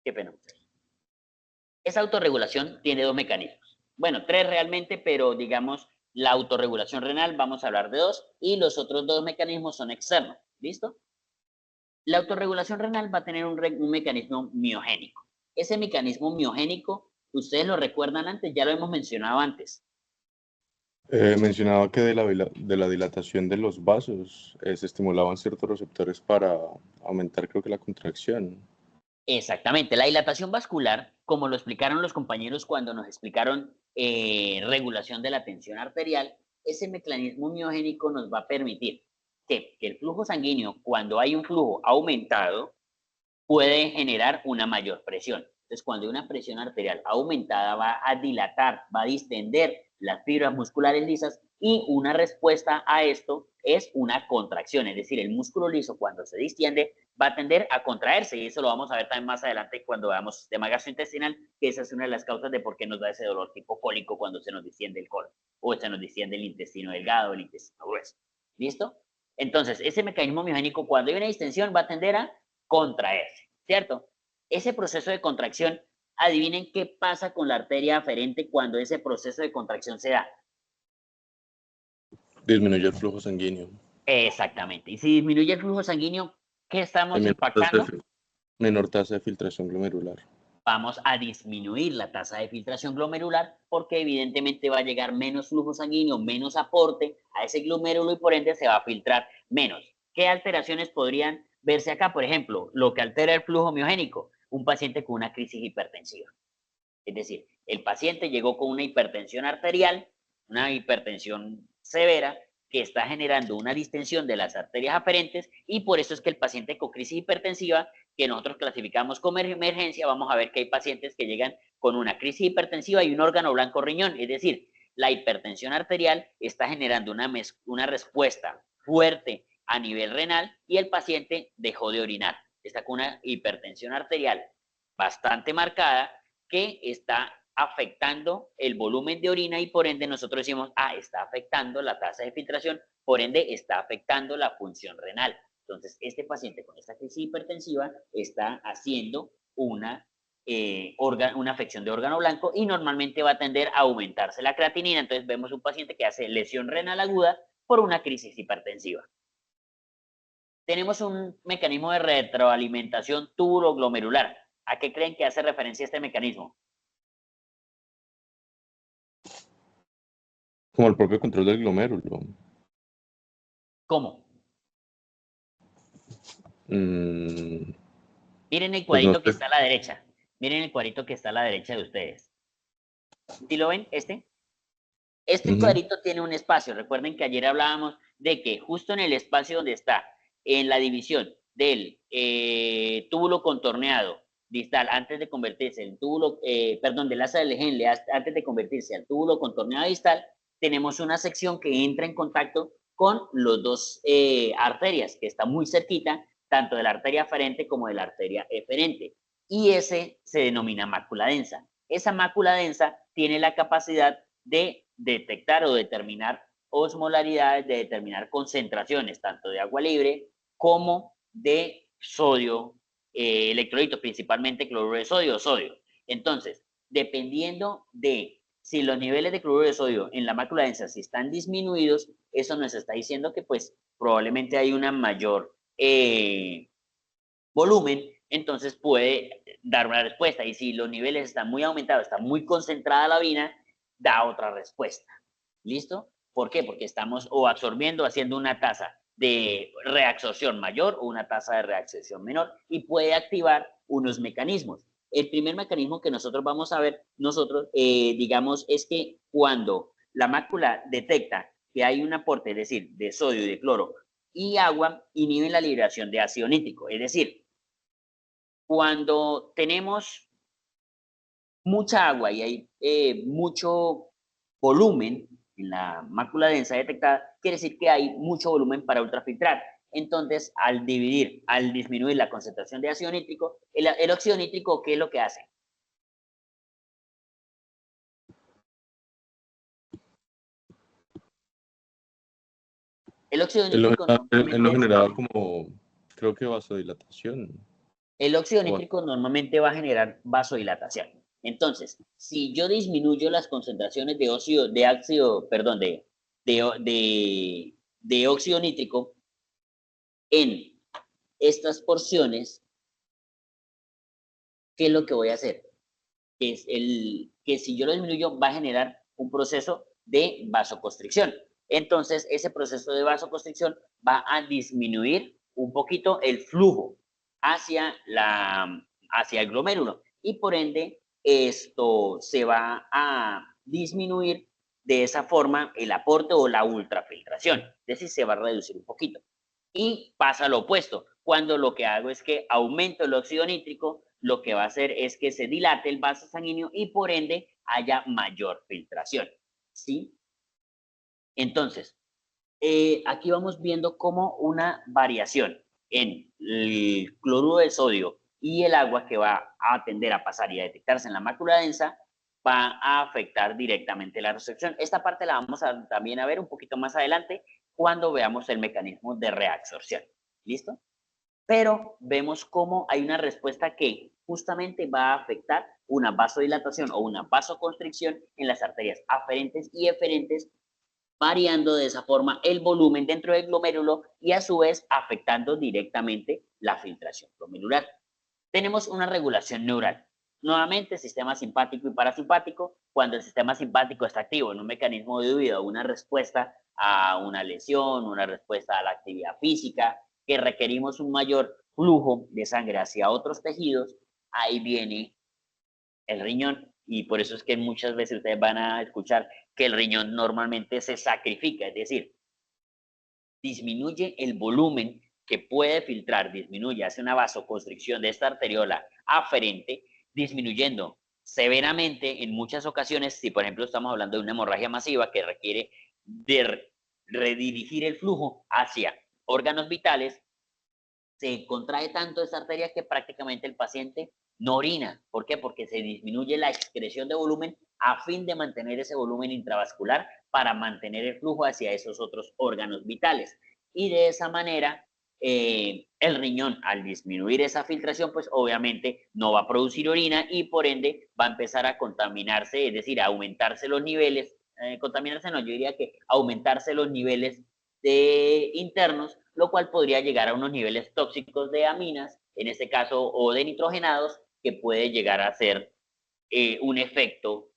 Qué pena. Esa autorregulación tiene 2 mecanismos. Bueno, 3 realmente, pero digamos la autorregulación renal, vamos a hablar de 2, y los otros 2 mecanismos son externos. ¿Listo? La autorregulación renal va a tener un mecanismo miogénico. Ese mecanismo miogénico, ustedes lo recuerdan antes, ya lo hemos mencionado antes. Mencionaba que de la dilatación de los vasos se estimulaban ciertos receptores para aumentar, creo que la contracción. Exactamente, la dilatación vascular, como lo explicaron los compañeros cuando nos explicaron regulación de la tensión arterial, ese mecanismo miogénico nos va a permitir que el flujo sanguíneo, cuando hay un flujo aumentado, puede generar una mayor presión. Entonces, cuando hay una presión arterial aumentada, va a dilatar, va a distender las fibras musculares lisas y una respuesta a esto es una contracción, es decir, el músculo liso cuando se distiende va a tender a contraerse y eso lo vamos a ver también más adelante cuando veamos sistema gastrointestinal, que esa es una de las causas de por qué nos da ese dolor tipo cólico cuando se nos distiende el colon o se nos distiende el intestino delgado o el intestino grueso. ¿Listo? Entonces, ese mecanismo miogénico cuando hay una distensión va a tender a contraerse, ¿cierto? Ese proceso de contracción, adivinen qué pasa con la arteria aferente cuando ese proceso de contracción se da. Disminuye el flujo sanguíneo. Exactamente. Y si disminuye el flujo sanguíneo, ¿qué estamos impactando? Menor tasa de filtración glomerular. Vamos a disminuir la tasa de filtración glomerular porque evidentemente va a llegar menos flujo sanguíneo, menos aporte a ese glomérulo y por ende se va a filtrar menos. ¿Qué alteraciones podrían verse acá? Por ejemplo, lo que altera el flujo miogénico, un paciente con una crisis hipertensiva. Es decir, el paciente llegó con una hipertensión arterial, una hipertensión severa, que está generando una distensión de las arterias aferentes y por eso es que el paciente con crisis hipertensiva, que nosotros clasificamos como emergencia, vamos a ver que hay pacientes que llegan con una crisis hipertensiva y un órgano blanco riñón, es decir, la hipertensión arterial está generando una respuesta fuerte a nivel renal y el paciente dejó de orinar. Está con una hipertensión arterial bastante marcada que está afectando el volumen de orina y por ende nosotros decimos, está afectando la tasa de filtración, por ende está afectando la función renal. Entonces, este paciente con esta crisis hipertensiva está haciendo una afección de órgano blanco y normalmente va a tender a aumentarse la creatinina. Entonces, vemos un paciente que hace lesión renal aguda por una crisis hipertensiva. Tenemos un mecanismo de retroalimentación túbulo-glomerular. ¿A qué creen que hace referencia este mecanismo? Como el propio control del glomérulo. ¿Cómo? Mm, Miren el pues no cuadrito que sé. está a la derecha. Miren el cuadrito que está a la derecha de ustedes. ¿Sí lo ven? Este cuadrito tiene un espacio. Recuerden que ayer hablábamos de que justo en el espacio donde está, en la división del túbulo contorneado distal, antes de convertirse en túbulo, del asa del Henle, antes de convertirse al túbulo contorneado distal, tenemos una sección que entra en contacto con los dos arterias, que está muy cerquita, tanto de la arteria aferente como de la arteria eferente. Y ese se denomina mácula densa. Esa mácula densa tiene la capacidad de detectar o determinar osmolaridades, de determinar concentraciones tanto de agua libre como de sodio, electrolitos, principalmente cloruro de sodio o sodio. Entonces, dependiendo de si los niveles de cloruro de sodio en la mácula densa si están disminuidos, eso nos está diciendo que pues probablemente hay una mayor volumen, entonces puede dar una respuesta. Y si los niveles están muy aumentados, está muy concentrada la orina, da otra respuesta. ¿Listo? ¿Por qué? Porque estamos o absorbiendo, haciendo una tasa de reabsorción mayor o una tasa de reabsorción menor y puede activar unos mecanismos. El primer mecanismo que nosotros vamos a ver, digamos, es que cuando la mácula detecta que hay un aporte, es decir, de sodio y de cloro y agua, inhiben la liberación de ácido nítrico. Es decir, cuando tenemos mucha agua y hay mucho volumen en la mácula densa detectada, quiere decir que hay mucho volumen para ultrafiltrar. Entonces, al disminuir la concentración de ácido nítrico, el óxido nítrico, ¿qué es lo que hace? El óxido nítrico Él lo normalmente, generaba como, creo que vasodilatación. el óxido nítrico normalmente va a generar vasodilatación. Entonces, si yo disminuyo las concentraciones de óxido nítrico en estas porciones, ¿qué es lo que voy a hacer? Que si yo lo disminuyo va a generar un proceso de vasoconstricción. Entonces, ese proceso de vasoconstricción va a disminuir un poquito el flujo hacia el glomérulo y por ende esto se va a disminuir de esa forma el aporte o la ultrafiltración, es decir, se va a reducir un poquito. Y pasa lo opuesto, cuando lo que hago es que aumento el óxido nítrico, lo que va a hacer es que se dilate el vaso sanguíneo y por ende haya mayor filtración, ¿sí? Entonces, aquí vamos viendo como una variación en el cloruro de sodio y el agua que va a tender a pasar y a detectarse en la mácula densa va a afectar directamente la resorción. Esta parte la vamos a también a ver un poquito más adelante cuando veamos el mecanismo de reabsorción. ¿Listo? Pero vemos cómo hay una respuesta que justamente va a afectar una vasodilatación o una vasoconstricción en las arterias aferentes y eferentes, variando de esa forma el volumen dentro del glomérulo y a su vez afectando directamente la filtración glomerular. Tenemos una regulación neural. Nuevamente, sistema simpático y parasimpático. Cuando el sistema simpático está activo en un mecanismo de huida, una respuesta a una lesión, una respuesta a la actividad física, que requerimos un mayor flujo de sangre hacia otros tejidos, ahí viene el riñón. Y por eso es que muchas veces ustedes van a escuchar que el riñón normalmente se sacrifica, es decir, disminuye el volumen que puede filtrar, disminuye, hace una vasoconstricción de esta arteriola aferente, disminuyendo severamente en muchas ocasiones, si por ejemplo estamos hablando de una hemorragia masiva que requiere de redirigir el flujo hacia órganos vitales, se contrae tanto esa arteria que prácticamente el paciente no orina. ¿Por qué? Porque se disminuye la excreción de volumen a fin de mantener ese volumen intravascular para mantener el flujo hacia esos otros órganos vitales. Y de esa manera, el riñón, al disminuir esa filtración, pues obviamente no va a producir orina y por ende va a empezar a contaminarse, es decir, a aumentarse los niveles, contaminarse no, yo diría que aumentarse los niveles de internos, lo cual podría llegar a unos niveles tóxicos de aminas, en este caso, o de nitrogenados, que puede llegar a ser un efecto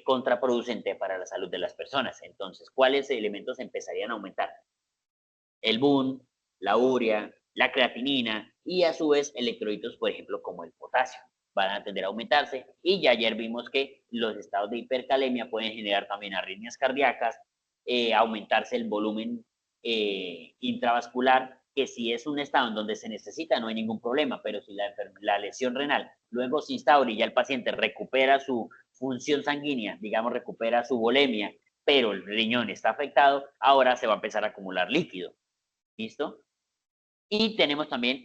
contraproducente para la salud de las personas. Entonces, ¿cuáles elementos empezarían a aumentar? El BUN, la urea, la creatinina y a su vez electrolitos, por ejemplo, como el potasio, van a tender a aumentarse. Y ya ayer vimos que los estados de hipercalemia pueden generar también arritmias cardíacas, aumentarse el volumen intravascular, que si es un estado en donde se necesita no hay ningún problema, pero si la lesión renal luego se instaura y ya el paciente recupera su función sanguínea, digamos, recupera su volemia, pero el riñón está afectado, ahora se va a empezar a acumular líquido. ¿Listo? Y tenemos también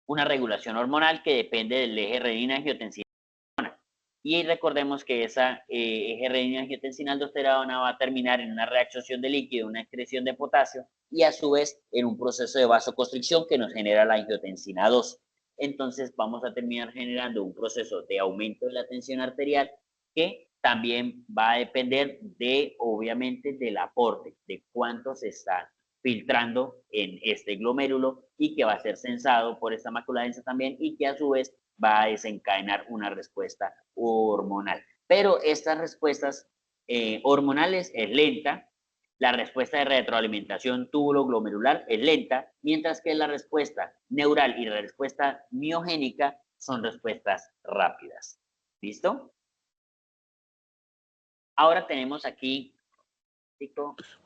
una regulación hormonal que depende del eje renina-angiotensina. Y recordemos que esa eje renina-angiotensina-aldosterona va a terminar en una reabsorción de líquido, una excreción de potasio y a su vez en un proceso de vasoconstricción que nos genera la angiotensina 2. Entonces vamos a terminar generando un proceso de aumento de la tensión arterial que también va a depender de, obviamente, del aporte, de cuánto se está filtrando en este glomérulo y que va a ser sensado por esta mácula densa también y que a su vez va a desencadenar una respuesta hormonal. Pero estas respuestas hormonales es lenta, la respuesta de retroalimentación túbulo-glomerular es lenta, mientras que la respuesta neural y la respuesta miogénica son respuestas rápidas. ¿Listo? Ahora tenemos aquí...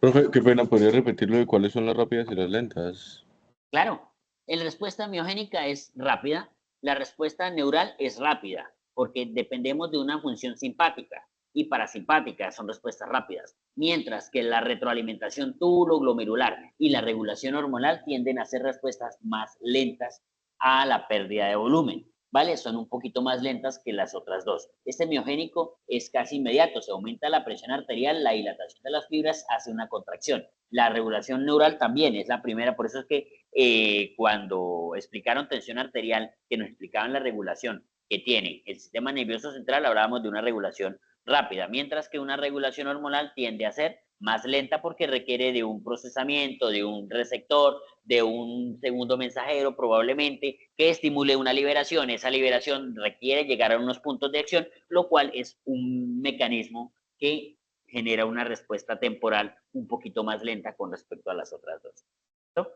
Profe, qué pena, ¿podría repetirlo de cuáles son las rápidas y las lentas? Claro, la respuesta miogénica es rápida, la respuesta neural es rápida, porque dependemos de una función simpática y parasimpática, son respuestas rápidas, mientras que la retroalimentación túbulo-glomerular y la regulación hormonal tienden a ser respuestas más lentas a la pérdida de volumen, ¿vale? Son un poquito más lentas que las otras dos. Este miogénico es casi inmediato, se aumenta la presión arterial, la dilatación de las fibras hace una contracción. La regulación neural también es la primera, por eso es que cuando explicaron tensión arterial, que nos explicaban la regulación que tiene el sistema nervioso central, hablábamos de una regulación rápida, mientras que una regulación hormonal tiende a ser más lenta porque requiere de un procesamiento, de un receptor, de un segundo mensajero probablemente que estimule una liberación. Esa liberación requiere llegar a unos puntos de acción, lo cual es un mecanismo que genera una respuesta temporal un poquito más lenta con respecto a las otras dos. ¿No?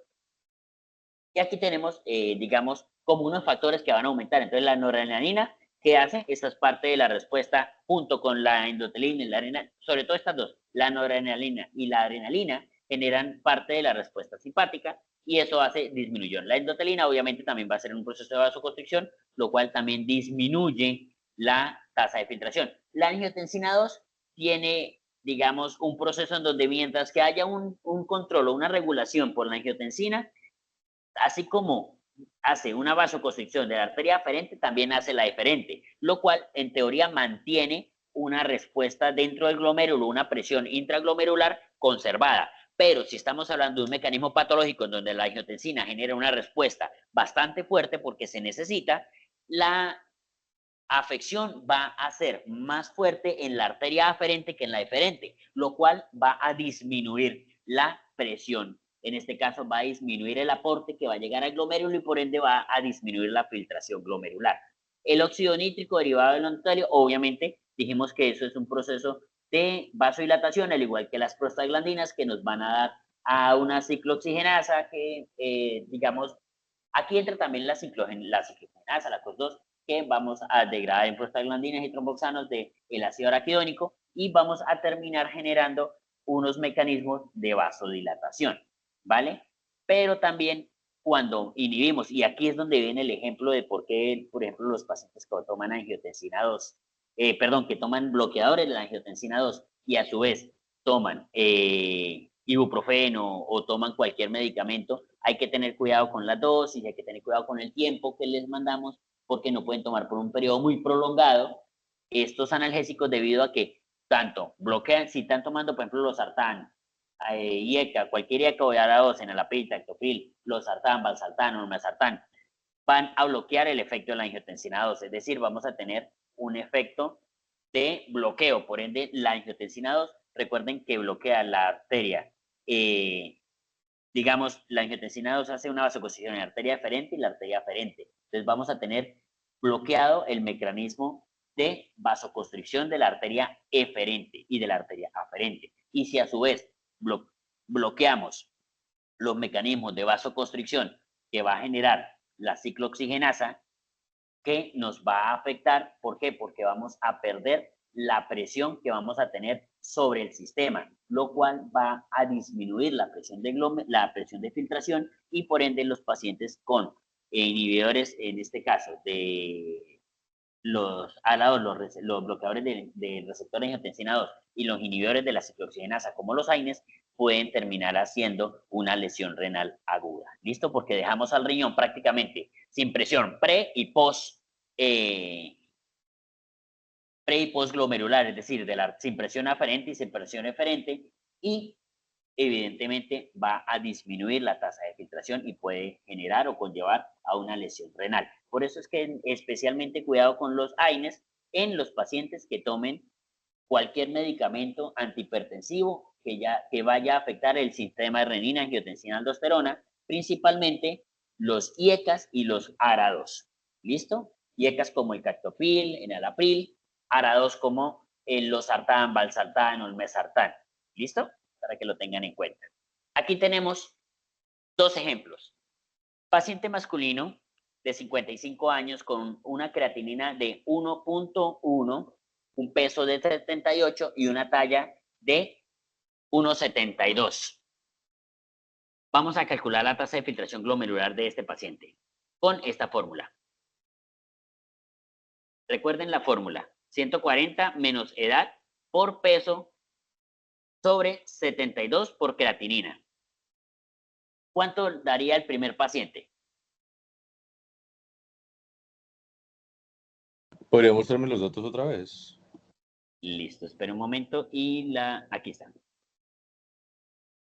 Y aquí tenemos, digamos, como unos factores que van a aumentar. Entonces, la noradrenalina, ¿qué hace? Esta es parte de la respuesta junto con la endotelina y la adrenalina, sobre todo estas dos, la noradrenalina y la adrenalina generan parte de la respuesta simpática y eso disminuyó. La endotelina obviamente también va a ser un proceso de vasoconstricción, lo cual también disminuye la tasa de filtración. La angiotensina 2 tiene, digamos, un proceso en donde mientras que haya un control o una regulación por la angiotensina, así como hace una vasoconstricción de la arteria aferente, también hace la eferente, lo cual en teoría mantiene una respuesta dentro del glomérulo, una presión intraglomerular conservada. Pero si estamos hablando de un mecanismo patológico en donde la angiotensina genera una respuesta bastante fuerte porque se necesita, la afección va a ser más fuerte en la arteria aferente que en la eferente, lo cual va a disminuir la presión. En este caso va a disminuir el aporte que va a llegar al glomérulo y por ende va a disminuir la filtración glomerular. El óxido nítrico derivado del endotelio, obviamente dijimos que eso es un proceso de vasodilatación, al igual que las prostaglandinas que nos van a dar a una ciclooxigenasa que, digamos, aquí entra también la ciclooxigenasa, la COX-2, que vamos a degradar en prostaglandinas y tromboxanos del ácido araquidónico y vamos a terminar generando unos mecanismos de vasodilatación, ¿vale? Pero también cuando inhibimos, y aquí es donde viene el ejemplo de por qué, por ejemplo, los pacientes que toman angiotensina 2, que toman bloqueadores de la angiotensina 2 y a su vez toman ibuprofeno o toman cualquier medicamento, hay que tener cuidado con la dosis, hay que tener cuidado con el tiempo que les mandamos, porque no pueden tomar por un periodo muy prolongado estos analgésicos debido a que tanto bloquean, si están tomando, por ejemplo, los sartán, IECA, cualquier IECA o ARA2, enalapril, tactopil, los sartán, valsartán, olmesartán, van a bloquear el efecto de la angiotensina 2, es decir, vamos a tener un efecto de bloqueo, por ende, la angiotensina 2, recuerden que bloquea la arteria, digamos, la angiotensina 2 hace una vasoconstricción en la arteria eferente y la arteria aferente. Entonces vamos a tener bloqueado el mecanismo de vasoconstricción de la arteria eferente y de la arteria aferente. Y si a su vez bloqueamos los mecanismos de vasoconstricción que va a generar la ciclooxigenasa, que nos va a afectar, ¿por qué? Porque vamos a perder la presión que vamos a tener sobre el sistema, lo cual va a disminuir la presión de filtración y por ende los pacientes con inhibidores, en este caso, de los ALA2, los bloqueadores del receptor de angiotensina 2 y los inhibidores de la ciclooxigenasa, como los AINES, pueden terminar haciendo una lesión renal aguda. ¿Listo? Porque dejamos al riñón prácticamente sin presión pre y post glomerular, es decir, sin presión aferente y sin presión eferente, y evidentemente va a disminuir la tasa de filtración y puede generar o conllevar a una lesión renal. Por eso es que especialmente cuidado con los AINES en los pacientes que tomen cualquier medicamento antihipertensivo que vaya a afectar el sistema de renina, angiotensina, aldosterona, principalmente los IECAS y los ARA2. ¿Listo? IECAS como el Captopril, enalapril, ARA2 como el losartán, valsartán o el mesartán. ¿Listo? Para que lo tengan en cuenta. Aquí tenemos dos ejemplos. Paciente masculino de 55 años con una creatinina de 1.1, un peso de 78 y una talla de 1.72. Vamos a calcular la tasa de filtración glomerular de este paciente con esta fórmula. Recuerden la fórmula, 140 menos edad por peso sobre 72 por creatinina. ¿Cuánto daría el primer paciente? ¿Podría mostrarme los datos otra vez? Listo, espera un momento y aquí está.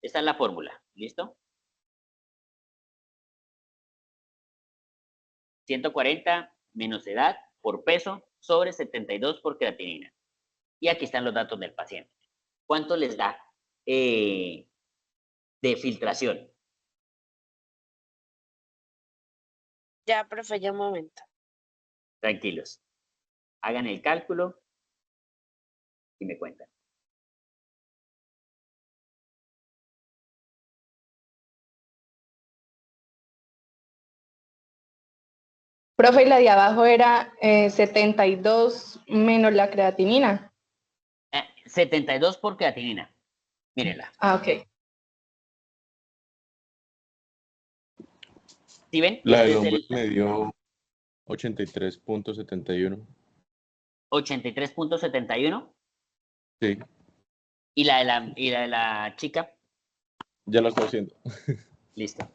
Esta es la fórmula, ¿listo? 140 menos edad por peso sobre 72 por creatinina. Y aquí están los datos del paciente. ¿Cuánto les da de filtración? Ya, profe, ya un momento. Tranquilos. Hagan el cálculo y me cuentan. Profe, y la de abajo era 72 menos la creatinina. 72 por creatinina. Mírenla. Ah, ok. ¿Sí ven? La del Este es hombre el me dio 83.71. 83.71 Sí, y la de la chica, ya lo estoy haciendo. listo.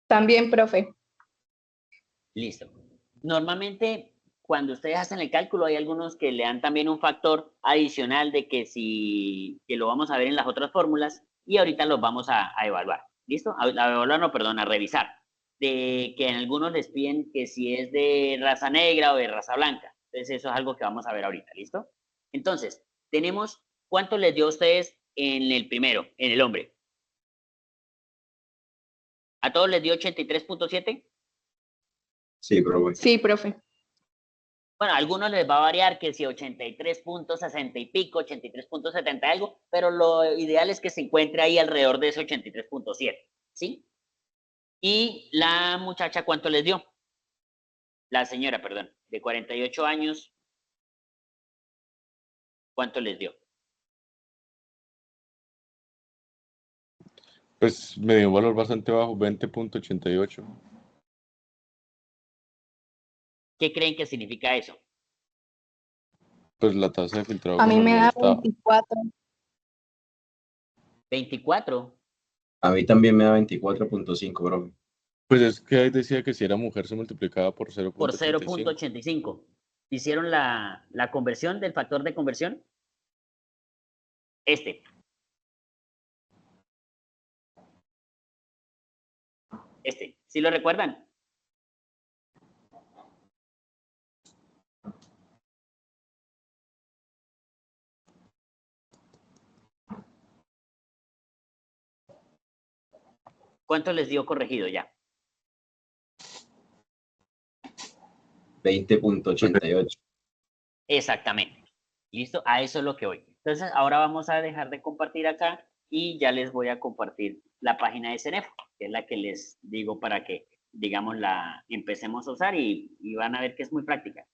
También, profe. Listo. Normalmente, cuando ustedes hacen el cálculo, hay algunos que le dan también un factor adicional de que que lo vamos a ver en las otras fórmulas y ahorita los vamos a evaluar. ¿Listo? A evaluar, no, perdón, a revisar. De que en algunos les piden que si es de raza negra o de raza blanca. Entonces, eso es algo que vamos a ver ahorita. ¿Listo? Entonces, tenemos, ¿cuánto les dio a ustedes en el primero, en el hombre? ¿A todos les dio 83.7? Sí, profe. Sí, profe. Bueno, a algunos les va a variar que si 83.60 y pico, 83.70 algo, pero lo ideal es que se encuentre ahí alrededor de ese 83.7, ¿sí? Y la muchacha, ¿cuánto les dio? La señora, perdón, de 48 años, ¿cuánto les dio? Pues me dio un valor bastante bajo, 20.88. ¿Qué creen que significa eso? Pues la tasa de filtrado A mí me glomerular da está. 24. 24 A mí también me da 24.5, profe. Pues es que ahí decía que si era mujer se multiplicaba por por 0.85. 0.85. ¿Hicieron la conversión del factor de conversión? ¿Sí lo recuerdan? ¿Cuánto les dio corregido ya? 20.88. Exactamente. ¿Listo? A eso es lo que voy. Entonces, ahora vamos a dejar de compartir acá y ya les voy a compartir la página de CENEFO, que es la que les digo para que, digamos, la empecemos a usar y van a ver que es muy práctica.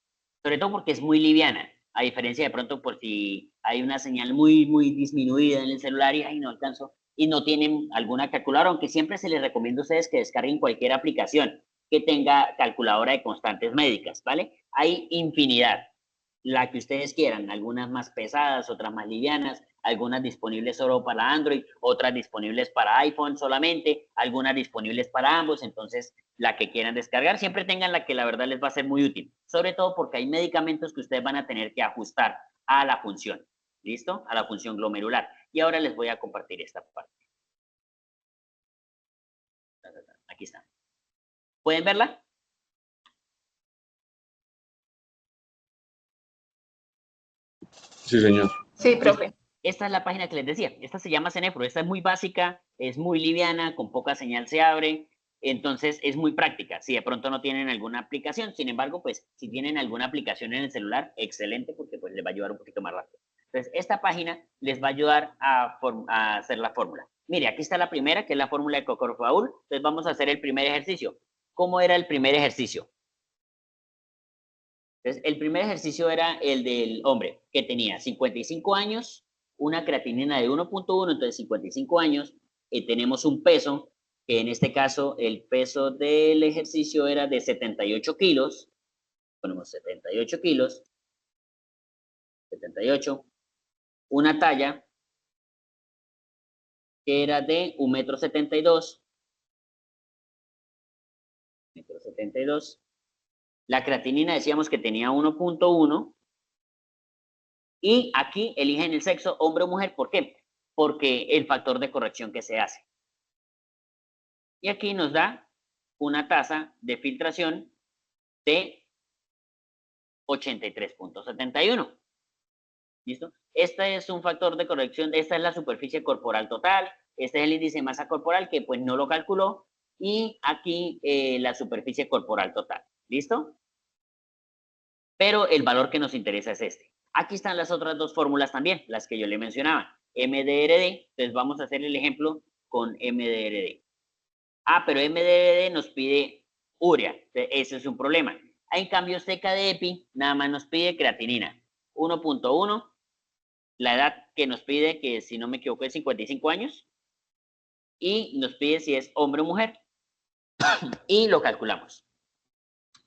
Sobre todo porque es muy liviana, a diferencia de pronto por si hay una señal muy disminuida en el celular y ahí no alcanzo y no tienen alguna calculadora, aunque siempre se les recomienda a ustedes que descarguen cualquier aplicación que tenga calculadora de constantes médicas, ¿vale? Hay infinidad, la que ustedes quieran, algunas más pesadas, otras más livianas, algunas disponibles solo para Android, otras disponibles para iPhone solamente, algunas disponibles para ambos, entonces la que quieran descargar, siempre tengan la que la verdad les va a ser muy útil, sobre todo porque hay medicamentos que ustedes van a tener que ajustar a la función, ¿listo? A la función glomerular. Y ahora les voy a compartir esta parte. Aquí está. ¿Pueden verla? Sí, señor. Sí, profe. Esta es la página que les decía. Esta se llama Cenefro. Esta es muy básica, es muy liviana, con poca señal se abre. Entonces es muy práctica. Si de pronto no tienen alguna aplicación, sin embargo, pues si tienen alguna aplicación en el celular, excelente, porque pues les va a ayudar un poquito más rápido. Entonces, esta página les va a ayudar a hacer la fórmula. Mire, aquí está la primera, que es la fórmula de Cocker-Raoul. Entonces, vamos a hacer el primer ejercicio. ¿Cómo era el primer ejercicio? Entonces, el primer ejercicio era el del hombre, que tenía 55 años, una creatinina de 1.1, entonces 55 años, tenemos un peso, que en este caso el peso del ejercicio era de 78 kilos, ponemos 78 kilos, 78, una talla que era de 1,72 m, 1,72 m, la creatinina decíamos que tenía 1.1, y aquí eligen el sexo, hombre o mujer, ¿por qué? Porque el factor de corrección que se hace. Y aquí nos da una tasa de filtración de 83.71. ¿Listo? Este es un factor de corrección, esta es la superficie corporal total, este es el índice de masa corporal que pues no lo calculó, y aquí la superficie corporal total. ¿Listo? Pero el valor que nos interesa es este. Aquí están las otras dos fórmulas también, las que yo le mencionaba. MDRD, entonces vamos a hacer el ejemplo con MDRD. Ah, pero MDRD nos pide urea, ese es un problema. En cambio, seca de EPI nada más nos pide creatinina. 1.1, la edad que nos pide, que si no me equivoco es 55 años, y nos pide si es hombre o mujer, y lo calculamos.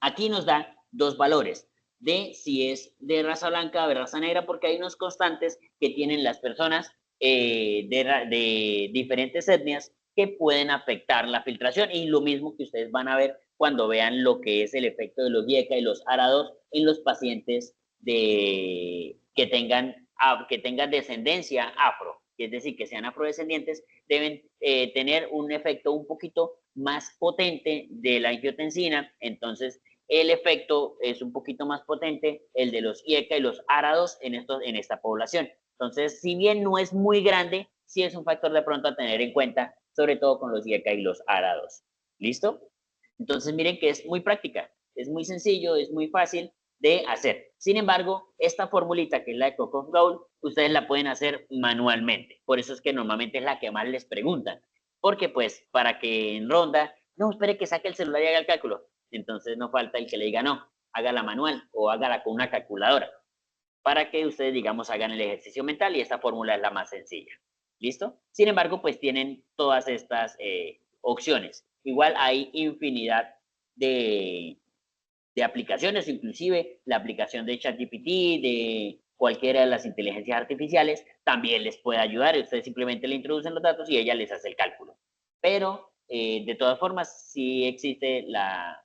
Aquí nos da dos valores de si es de raza blanca o de raza negra, porque hay unos constantes que tienen las personas de diferentes etnias que pueden afectar la filtración, y lo mismo que ustedes van a ver cuando vean lo que es el efecto de los IECA y los ARA2 en los pacientes que tengan descendencia afro, es decir, que sean afrodescendientes, deben tener un efecto un poquito más potente de la angiotensina. Entonces el efecto es un poquito más potente, el de los IECA y los ARA2 en esta población. Entonces, si bien no es muy grande, sí es un factor de pronto a tener en cuenta, sobre todo con los IECA y los ARA2. ¿Listo? Entonces, miren que es muy práctica, es muy sencillo, es muy fácil de hacer. Sin embargo, esta formulita, que es la de Cook-Off Gold, ustedes la pueden hacer manualmente. Por eso es que normalmente es la que más les preguntan. Porque, pues, para que en ronda, no, espere que saque el celular y haga el cálculo. Entonces, no falta el que le diga, no, hágala manual o hágala con una calculadora, para que ustedes, digamos, hagan el ejercicio mental, y esta fórmula es la más sencilla. ¿Listo? Sin embargo, pues tienen todas estas opciones. Igual hay infinidad de aplicaciones, inclusive la aplicación de ChatGPT, de cualquiera de las inteligencias artificiales, también les puede ayudar. Ustedes simplemente le introducen los datos y ella les hace el cálculo. Pero, de todas formas, sí existe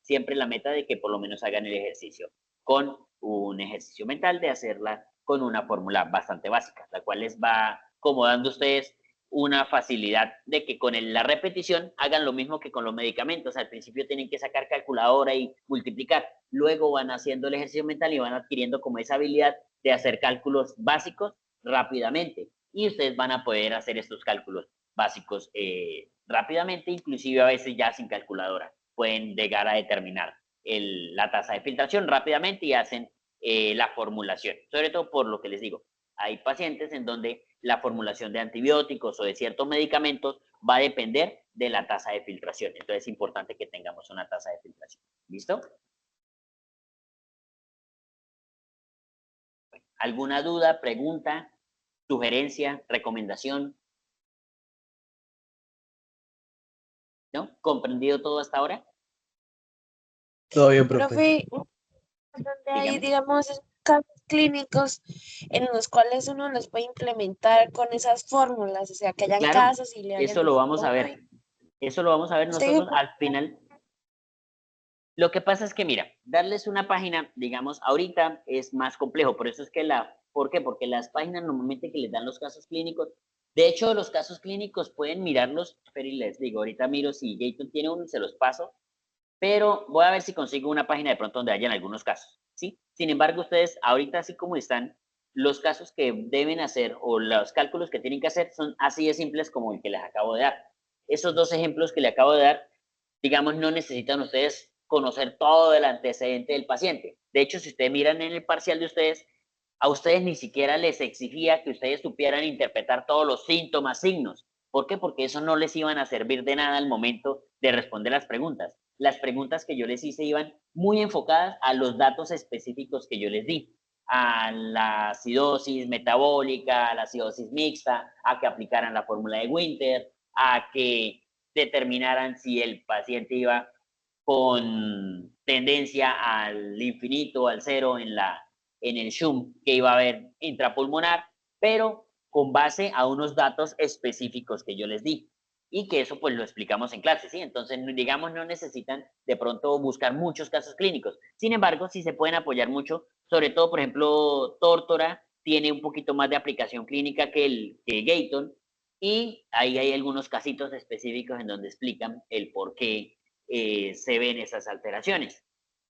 siempre la meta de que por lo menos hagan el ejercicio con un ejercicio mental de hacerla con una fórmula bastante básica, la cual les va como dando a ustedes una facilidad de que con la repetición hagan lo mismo que con los medicamentos. Al principio tienen que sacar calculadora y multiplicar, luego van haciendo el ejercicio mental y van adquiriendo como esa habilidad de hacer cálculos básicos rápidamente, y ustedes van a poder hacer estos cálculos básicos rápidamente, inclusive a veces ya sin calculadora. Pueden llegar a determinar la tasa de filtración rápidamente y hacen la formulación, sobre todo por lo que les digo. Hay pacientes en donde la formulación de antibióticos o de ciertos medicamentos va a depender de la tasa de filtración. Entonces es importante que tengamos una tasa de filtración. ¿Listo? ¿Alguna duda, pregunta, sugerencia, recomendación? ¿No? ¿Comprendido todo hasta ahora? Todo bien, profe. Profe, donde hay, Dígame. digamos, esos casos clínicos en los cuales uno los puede implementar con esas fórmulas, o sea, que hayan Claro, casos y le hayan eso lo vamos a ver. Eso lo vamos a ver Usted nosotros al final. Lo que pasa es que, mira, darles una página, digamos, ahorita es más complejo. Por eso es que ¿por qué? Porque las páginas normalmente que les dan los casos clínicos, de hecho, los casos clínicos pueden mirarlos, pero les digo, ahorita miro si Gaton tiene uno y se los paso, pero voy a ver si consigo una página de pronto donde hayan algunos casos, ¿sí? Sin embargo, ustedes ahorita, así como están, los casos que deben hacer o los cálculos que tienen que hacer son así de simples como el que les acabo de dar. Esos dos ejemplos que le acabo de dar, digamos, no necesitan ustedes conocer todo el antecedente del paciente. De hecho, si ustedes miran en el parcial de ustedes, a ustedes ni siquiera les exigía que ustedes supieran interpretar todos los síntomas, signos. ¿Por qué? Porque eso no les iban a servir de nada al momento de responder las preguntas. Las preguntas que yo les hice iban muy enfocadas a los datos específicos que yo les di, a la acidosis metabólica, a la acidosis mixta, a que aplicaran la fórmula de Winter, a que determinaran si el paciente iba con tendencia al infinito, al cero en el SHUM que iba a haber intrapulmonar, pero con base a unos datos específicos que yo les di, y que eso pues lo explicamos en clase, ¿sí? Entonces, digamos, no necesitan de pronto buscar muchos casos clínicos. Sin embargo, sí se pueden apoyar mucho, sobre todo, por ejemplo, Tórtora tiene un poquito más de aplicación clínica que Gaton, y ahí hay algunos casitos específicos en donde explican el por qué se ven esas alteraciones.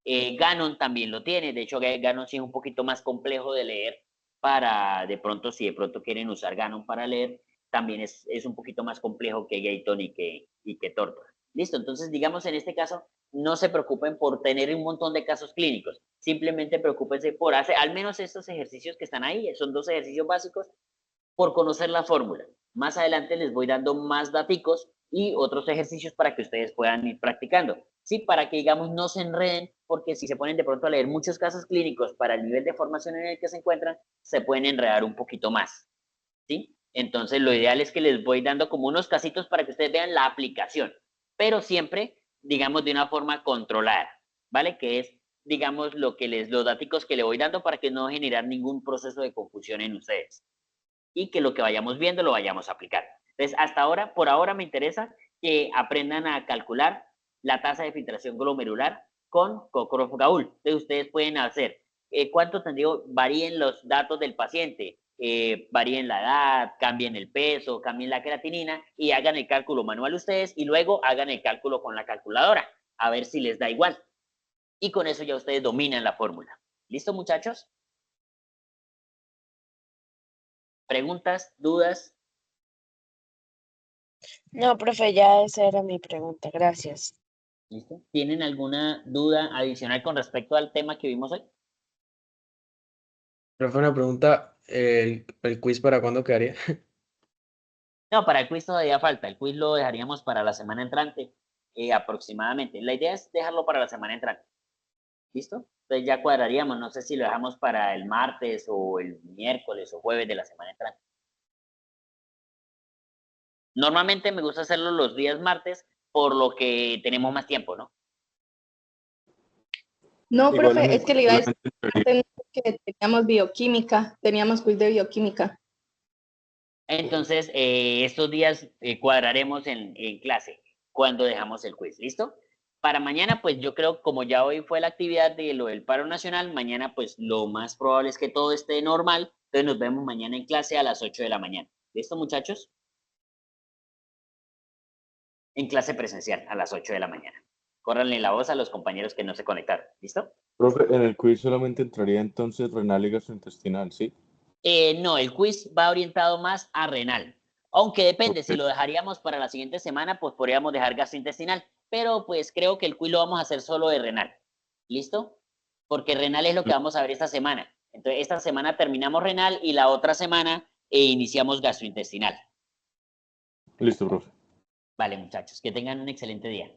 Ganon también lo tiene, de hecho Ganon sí es un poquito más complejo de leer, para de pronto, si de pronto quieren usar Ganon para leer, también es un poquito más complejo que Gaton y que Tórtora. Listo, entonces digamos en este caso, no se preocupen por tener un montón de casos clínicos, simplemente preocúpense por hacer al menos estos ejercicios que están ahí, son 2 ejercicios básicos, por conocer la fórmula. Más adelante les voy dando más daticos y otros ejercicios para que ustedes puedan ir practicando. ¿sí? Para que, digamos, no se enreden, porque si se ponen de pronto a leer muchos casos clínicos para el nivel de formación en el que se encuentran, se pueden enredar un poquito más, ¿sí? Entonces, lo ideal es que les voy dando como unos casitos para que ustedes vean la aplicación, pero siempre, digamos, de una forma controlada, ¿vale? Que es, digamos, los datos que le voy dando para que no generar ningún proceso de confusión en ustedes y que lo que vayamos viendo lo vayamos a aplicar. Entonces, hasta ahora, por ahora me interesa que aprendan a calcular la tasa de filtración glomerular con Cockcroft Gaul. Entonces, ustedes pueden hacer, ¿cuánto tendría? Varíen los datos del paciente, varíen la edad, cambien el peso, cambien la creatinina y hagan el cálculo manual ustedes y luego hagan el cálculo con la calculadora, a ver si les da igual. Y con eso ya ustedes dominan la fórmula. ¿Listo, muchachos? ¿Preguntas? ¿Dudas? No, profe, ya esa era mi pregunta. Gracias. ¿Listo? ¿Tienen alguna duda adicional con respecto al tema que vimos hoy? Profe, una pregunta, ¿el quiz para cuándo quedaría? No, para el quiz todavía falta. El quiz lo dejaríamos para la semana entrante, aproximadamente. La idea es dejarlo para la semana entrante. ¿Listo? Entonces ya cuadraríamos. No sé si lo dejamos para el martes o el miércoles o jueves de la semana entrante. Normalmente me gusta hacerlo los días martes, por lo que tenemos más tiempo, ¿no? No, Igual profe, en el es que le iba a decir solamente entraría- que teníamos bioquímica, teníamos quiz de bioquímica. Entonces, estos días cuadraremos en clase cuando dejamos el quiz, ¿listo? Para mañana, pues yo creo, como ya hoy fue la actividad de lo del paro nacional, mañana pues lo más probable es que todo esté normal, entonces nos vemos mañana en clase a las 8 de la mañana. ¿Listo, muchachos? En clase presencial a las 8 de la mañana. Córranle la voz a los compañeros que no se conectaron, ¿listo? Profe, en el quiz solamente entraría entonces renal y gastrointestinal, ¿sí? No, el quiz va orientado más a renal. Aunque depende, si Ok. lo dejaríamos para la siguiente semana, pues podríamos dejar gastrointestinal. Pero pues creo que el quiz lo vamos a hacer solo de renal. ¿Listo? Porque renal es lo que vamos a ver esta semana. Entonces, esta semana terminamos renal y la otra semana iniciamos gastrointestinal. Listo, profe. Vale, muchachos, que tengan un excelente día.